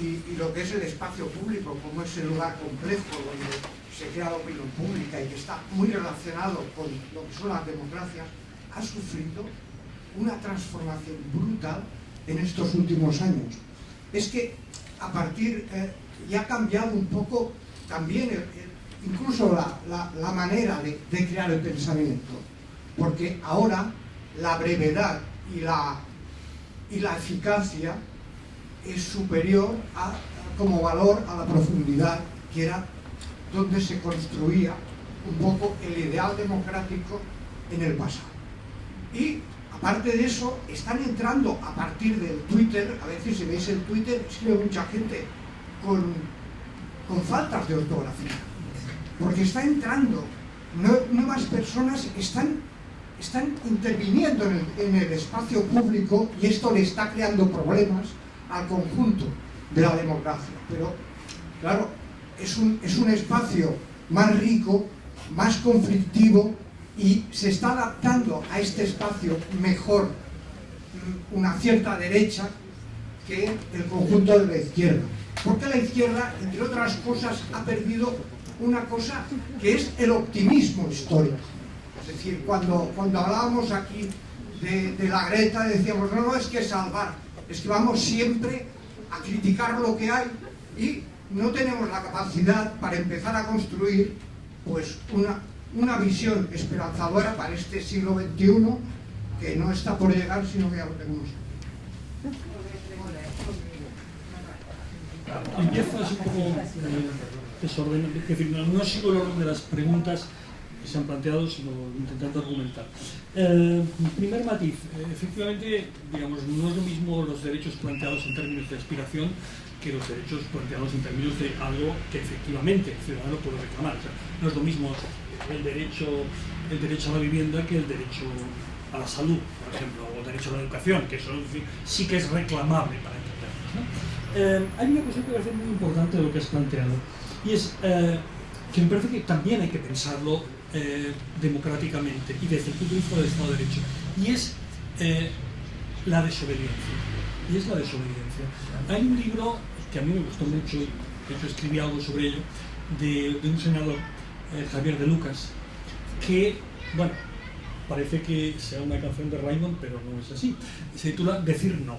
y lo que es el espacio público, como es el lugar complejo donde se crea la opinión pública y que está muy relacionado con lo que son las democracias, ha sufrido una transformación brutal en estos últimos años. Es que a partir, y ha cambiado un poco también incluso la manera de crear el pensamiento, porque ahora la brevedad y la eficacia es superior como valor a la profundidad, que era donde se construía un poco el ideal democrático en el pasado. Y aparte de eso, están entrando a partir del Twitter, a veces si veis el Twitter, escribe mucha gente con faltas de ortografía, porque está entrando, nuevas personas están interviniendo en el espacio público y esto le está creando problemas al conjunto de la democracia. Pero, claro, es un espacio más rico, más conflictivo y se está adaptando a este espacio mejor una cierta derecha que el conjunto de la izquierda. Porque la izquierda, entre otras cosas, ha perdido una cosa que es el optimismo histórico. Es decir, cuando hablábamos aquí de la Greta, decíamos, no es que salvar, es que vamos siempre a criticar lo que hay y no tenemos la capacidad para empezar a construir pues una visión esperanzadora para este siglo XXI que no está por llegar, sino que ya lo tenemos. Empiezo así un poco desorden, es decir, no sigo el orden de las preguntas que se han planteado, sino intentando argumentar. Primer matiz, efectivamente, digamos, no es lo mismo los derechos planteados en términos de aspiración que los derechos planteados en términos de algo que efectivamente el ciudadano puede reclamar. O sea, no es lo mismo el derecho a la vivienda que el derecho a la salud, por ejemplo, o el derecho a la educación, que eso sí que es reclamable para entendernos, ¿no? Hay una cuestión que me parece muy importante de lo que has planteado, y es que me parece que también hay que pensarlo democráticamente y desde el punto de vista del Estado de Derecho, y es la desobediencia. Hay un libro que a mí me gustó mucho, y de hecho escribí algo sobre ello, de un senador, Javier de Lucas, que, bueno, parece que sea una canción de Raymond, pero no es así. Se titula Decir no.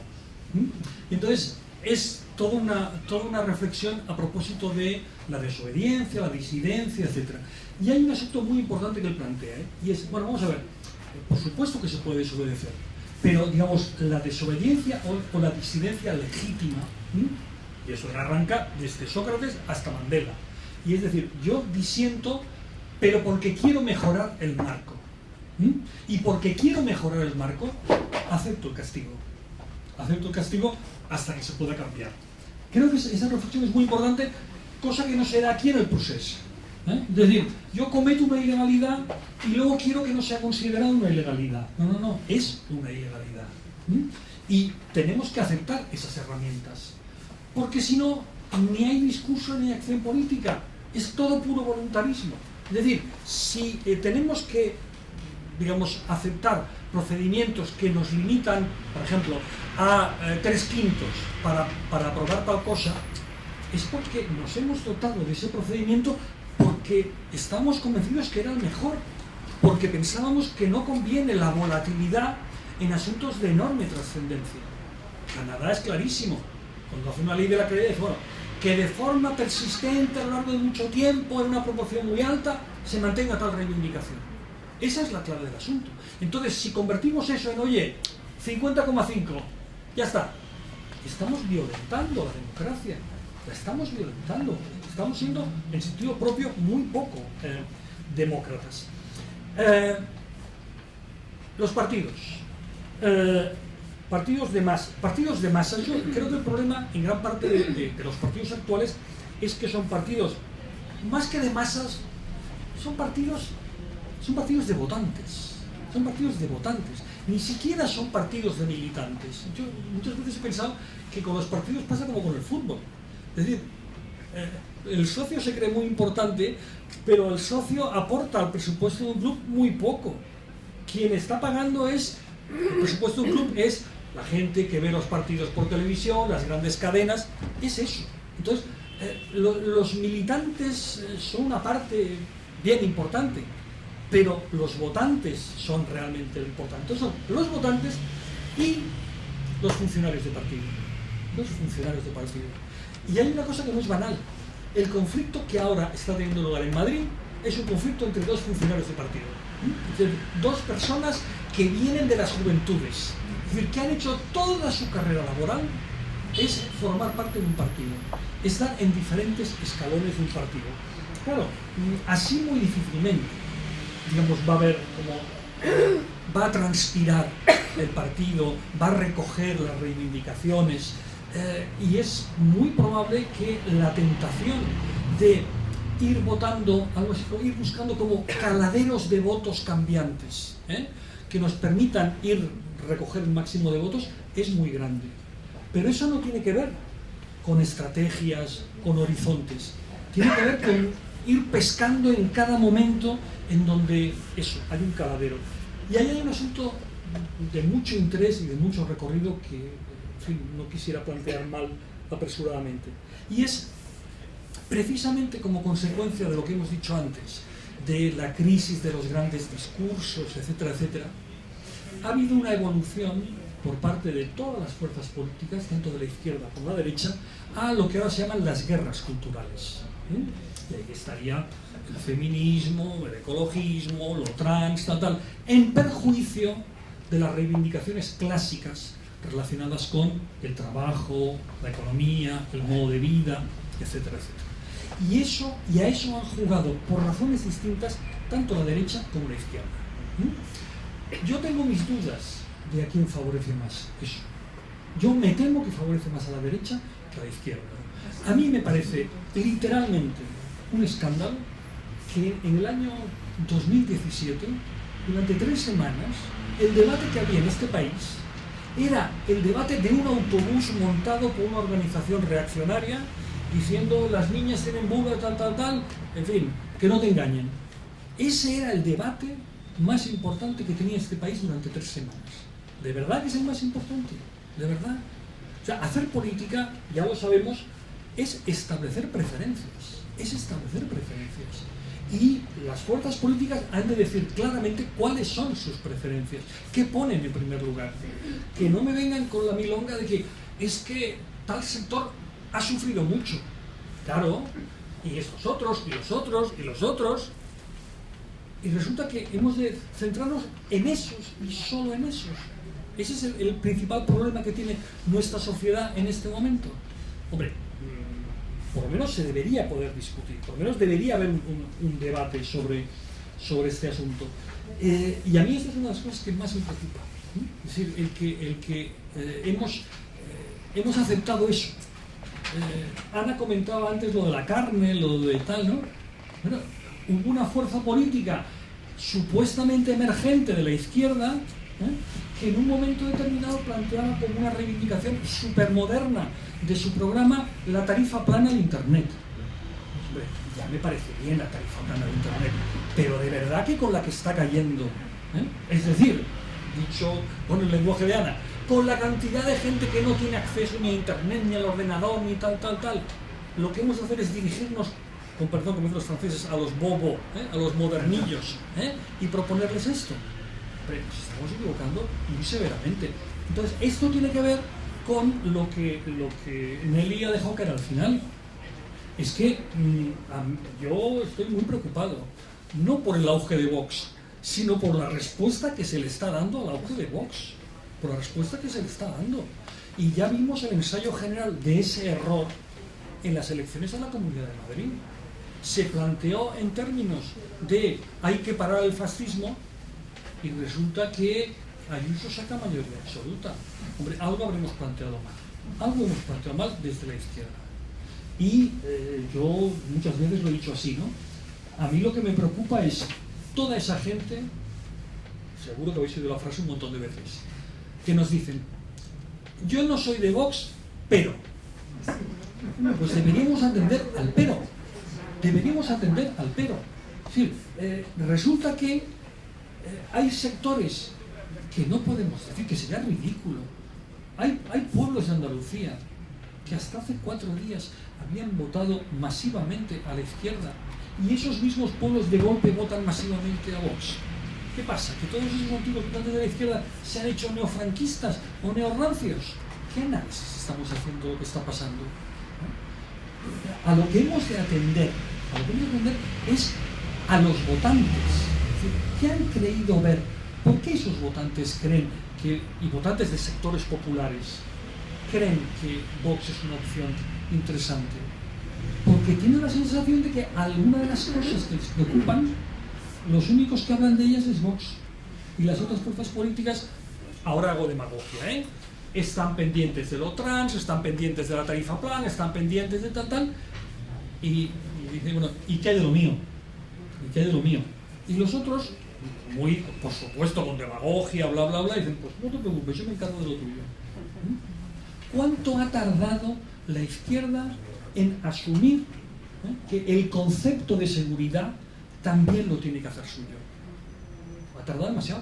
Y entonces es toda una reflexión a propósito de la desobediencia, la disidencia, etc. Y hay un asunto muy importante que él plantea, y es, bueno, vamos a ver, por supuesto que se puede desobedecer, pero, digamos, la desobediencia o la disidencia legítima, y eso arranca desde Sócrates hasta Mandela, y es decir, yo disiento, pero porque quiero mejorar el marco, y porque quiero mejorar el marco, acepto el castigo hasta que se pueda cambiar. Creo que esa reflexión es muy importante, cosa que no se da aquí en el proceso. Es decir, yo cometo una ilegalidad y luego quiero que no sea considerada una ilegalidad. No, es una ilegalidad. Y tenemos que aceptar esas herramientas, porque si no, ni hay discurso ni acción política, es todo puro voluntarismo. Es decir, si tenemos que, digamos, aceptar procedimientos que nos limitan, por ejemplo, a 3/5 para aprobar tal cosa, es porque nos hemos dotado de ese procedimiento porque estamos convencidos que era el mejor, porque pensábamos que no conviene la volatilidad en asuntos de enorme trascendencia. Canadá es clarísimo, cuando hace una ley de la calidad, dice, bueno, que de forma persistente a lo largo de mucho tiempo, en una proporción muy alta, se mantenga tal reivindicación. Esa es la clave del asunto. Entonces, si convertimos eso en, oye, 50,5, ya está, estamos violentando la democracia, la estamos violentando, estamos siendo, en sentido propio, muy poco demócratas. Los partidos. Partidos de masa. Yo creo que el problema en gran parte de los partidos actuales es que son partidos, más que de masas, son partidos de votantes. Son partidos de votantes. Ni siquiera son partidos de militantes. Yo muchas veces he pensado que con los partidos pasa como con el fútbol. Es decir, el socio se cree muy importante, pero el socio aporta al presupuesto de un club muy poco. Quien está pagando el presupuesto de un club es la gente que ve los partidos por televisión, las grandes cadenas, es eso. Entonces, los militantes son una parte bien importante, pero los votantes son realmente lo importante. Entonces son los votantes y los funcionarios de partido. Y hay una cosa que no es banal. El conflicto que ahora está teniendo lugar en Madrid es un conflicto entre dos funcionarios de partido. Es decir, dos personas que vienen de las juventudes, es decir, que han hecho toda su carrera laboral es formar parte de un partido, estar en diferentes escalones de un partido. Claro, así muy difícilmente, digamos, va a haber como, va a transpirar el partido, va a recoger las reivindicaciones, y es muy probable que la tentación de ir votando, algo así, ir buscando como caladeros de votos cambiantes, que nos permitan recoger el máximo de votos, es muy grande. Pero eso no tiene que ver con estrategias, con horizontes. Tiene que ver con ir pescando en cada momento en donde hay un caladero. Y ahí hay un asunto de mucho interés y de mucho recorrido que, en fin, no quisiera plantear mal apresuradamente. Y es precisamente como consecuencia de lo que hemos dicho antes, de la crisis de los grandes discursos, etcétera, etcétera, ha habido una evolución por parte de todas las fuerzas políticas, tanto de la izquierda como de la derecha, a lo que ahora se llaman las guerras culturales. Y ahí estaría el feminismo, el ecologismo, lo trans, tal, en perjuicio de las reivindicaciones clásicas relacionadas con el trabajo, la economía, el modo de vida, etcétera, etcétera. Y a eso han jugado, por razones distintas, tanto la derecha como la izquierda. Yo tengo mis dudas de a quién favorece más eso. Yo me temo que favorece más a la derecha que a la izquierda. A mí me parece literalmente un escándalo que en el año 2017, durante 3 semanas, el debate que había en este país era el debate de un autobús montado por una organización reaccionaria diciendo las niñas tienen vulva, tal, en fin, que no te engañen. Ese era el debate más importante que tenía este país durante 3 semanas. ¿De verdad que es el más importante? ¿De verdad? O sea, hacer política, ya lo sabemos, es establecer preferencias. Y las fuerzas políticas han de decir claramente cuáles son sus preferencias, qué ponen en primer lugar. Que no me vengan con la milonga de que es que tal sector ha sufrido mucho. Claro, y estos otros, y los otros, y los otros. Y resulta que hemos de centrarnos en esos y solo en esos. Ese es el principal problema que tiene nuestra sociedad en este momento. Hombre, por lo menos se debería poder discutir, por lo menos debería haber un debate sobre este asunto. Y a mí esta es una de las cosas que más me preocupa. Es decir, el que hemos aceptado eso. Ana comentaba antes lo de la carne, lo de tal, ¿no? Bueno, hubo una fuerza política supuestamente emergente de la izquierda, que en un momento determinado planteaba como una reivindicación supermoderna de su programa la tarifa plana de Internet. Hombre, ya me parece bien la tarifa plana de Internet, pero de verdad que con la que está cayendo, es decir, dicho con el lenguaje de Ana, con la cantidad de gente que no tiene acceso ni a internet, ni al ordenador, ni tal, lo que hemos de hacer es dirigirnos, con perdón como dicen los franceses, a los bobos, a los modernillos, y proponerles esto. Pero nos estamos equivocando muy severamente. Entonces, esto tiene que ver con lo que Nelly ha dejado caer al final. Es que yo estoy muy preocupado, no por el auge de Vox, sino por la respuesta que se le está dando al auge de Vox, por la respuesta que se le está dando. Y ya vimos el ensayo general de ese error en las elecciones a la Comunidad de Madrid. Se planteó en términos de hay que parar el fascismo y resulta que Ayuso saca mayoría absoluta. Hombre, algo habremos planteado mal desde la izquierda. Y yo muchas veces lo he dicho así, ¿no? A mí lo que me preocupa es toda esa gente, seguro que habéis oído la frase un montón de veces, que nos dicen, yo no soy de Vox, pero. Pues deberíamos atender al pero. Es decir, resulta que hay sectores que no podemos decir, que sería ridículo. Hay pueblos de Andalucía que hasta hace 4 días habían votado masivamente a la izquierda y esos mismos pueblos de golpe votan masivamente a Vox. ¿Qué pasa? ¿Que todos esos motivos votantes de la izquierda se han hecho neofranquistas o neorrancios? ¿Qué análisis estamos haciendo de lo que está pasando? A lo que hemos de atender es a los votantes. Es decir, ¿qué han creído ver? ¿Por qué esos votantes creen y votantes de sectores populares creen que Vox es una opción interesante? Porque tienen la sensación de que alguna de las cosas que les preocupan, los únicos que hablan de ellas es Vox. Y las otras fuerzas políticas, ahora hago demagogia, están pendientes de lo trans, están pendientes de la tarifa plan, están pendientes de tal, y dicen, bueno, ¿y qué hay de lo mío? Y los otros, muy, por supuesto, con demagogia, bla, bla, bla, dicen, pues no te preocupes, yo me encargo de lo tuyo. ¿Cuánto ha tardado la izquierda en asumir que el concepto de seguridad también lo tiene que hacer suyo? Ha tardado demasiado.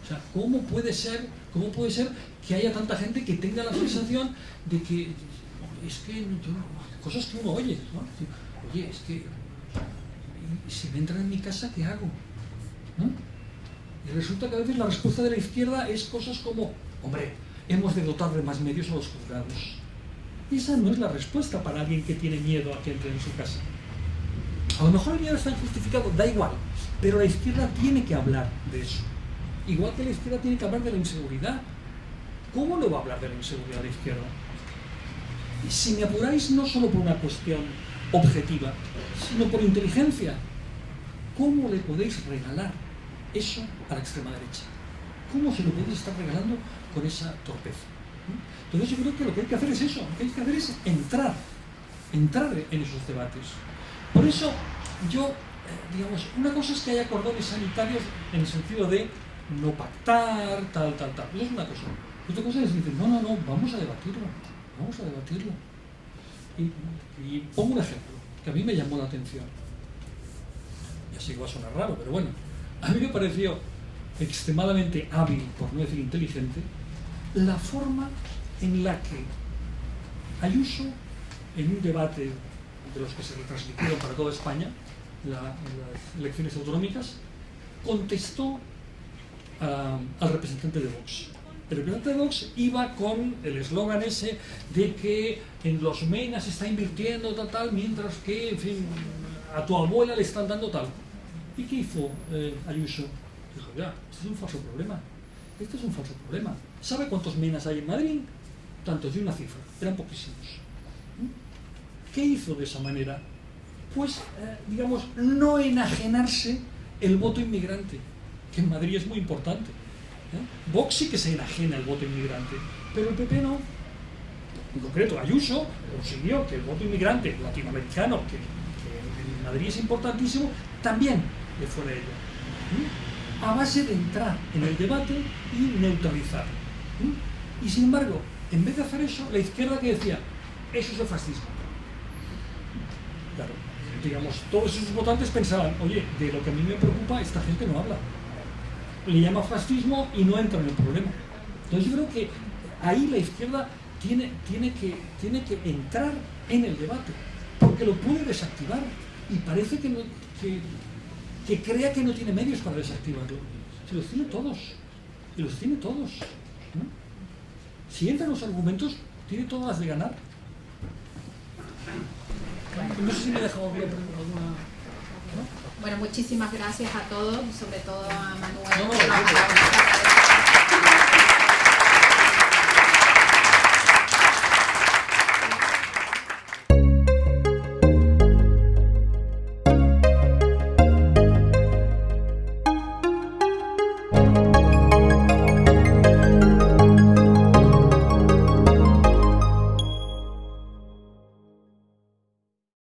O sea, ¿cómo puede ser que haya tanta gente que tenga la sensación de que es que cosas que uno oye, ¿no? Oye, es que si me entran en mi casa, ¿qué hago? ¿No? Y resulta que a veces la respuesta de la izquierda es cosas como, hombre, hemos de dotar de más medios a los juzgados. Y esa no es la respuesta para alguien que tiene miedo a que entre en su casa. A lo mejor el miedo está injustificado, da igual, pero la izquierda tiene que hablar de eso. Igual que la izquierda tiene que hablar de la inseguridad. ¿Cómo no va a hablar de la inseguridad la izquierda? Y si me apuráis, no solo por una cuestión objetiva, sino por inteligencia. ¿Cómo le podéis regalar eso a la extrema derecha? ¿Cómo se lo podéis estar regalando con esa torpeza? Entonces yo creo que lo que hay que hacer es eso, lo que hay que hacer es entrar en esos debates. Por eso yo, digamos, una cosa es que haya cordones sanitarios en el sentido de no pactar, tal. Eso es una cosa. Otra cosa es decir, no, vamos a debatirlo. Y pongo un ejemplo que a mí me llamó la atención. Ya sé que va a sonar raro, pero bueno, a mí me pareció extremadamente hábil, por no decir inteligente, la forma en la que Ayuso, en un debate de los que se retransmitieron para toda España, en las elecciones autonómicas, contestó al representante de Vox. El representante de Vox iba con el eslogan ese de que en los MENA se está invirtiendo tal, mientras que, en fin, a tu abuela le están dando tal. ¿Y qué hizo Ayuso? Dijo, ya, este es un falso problema. ¿Sabe cuántos MENAs hay en Madrid? Tantos, de una cifra, eran poquísimos. ¿Qué hizo de esa manera? Pues, digamos, no enajenarse el voto inmigrante, que en Madrid es muy importante. Vox sí que se enajena el voto inmigrante, pero el PP no. En concreto, Ayuso consiguió que el voto inmigrante latinoamericano, que en Madrid es importantísimo, también le fuera ella. A base de entrar en el debate y neutralizar. Y sin embargo, en vez de hacer eso, la izquierda que decía, eso es el fascismo. Claro, digamos, todos esos votantes pensaban, oye, de lo que a mí me preocupa, esta gente no habla. le llama fascismo y no entra en el problema. Entonces yo creo que ahí la izquierda tiene que entrar en el debate, porque lo puede desactivar y parece que crea que no tiene medios para desactivarlo. Se los tiene todos, y los tiene todos, ¿no? Si entran los argumentos, tiene todas las de ganar. No sé si me he dejado alguna... ¿no? Bueno, muchísimas gracias a todos, sobre todo a Manuel. No,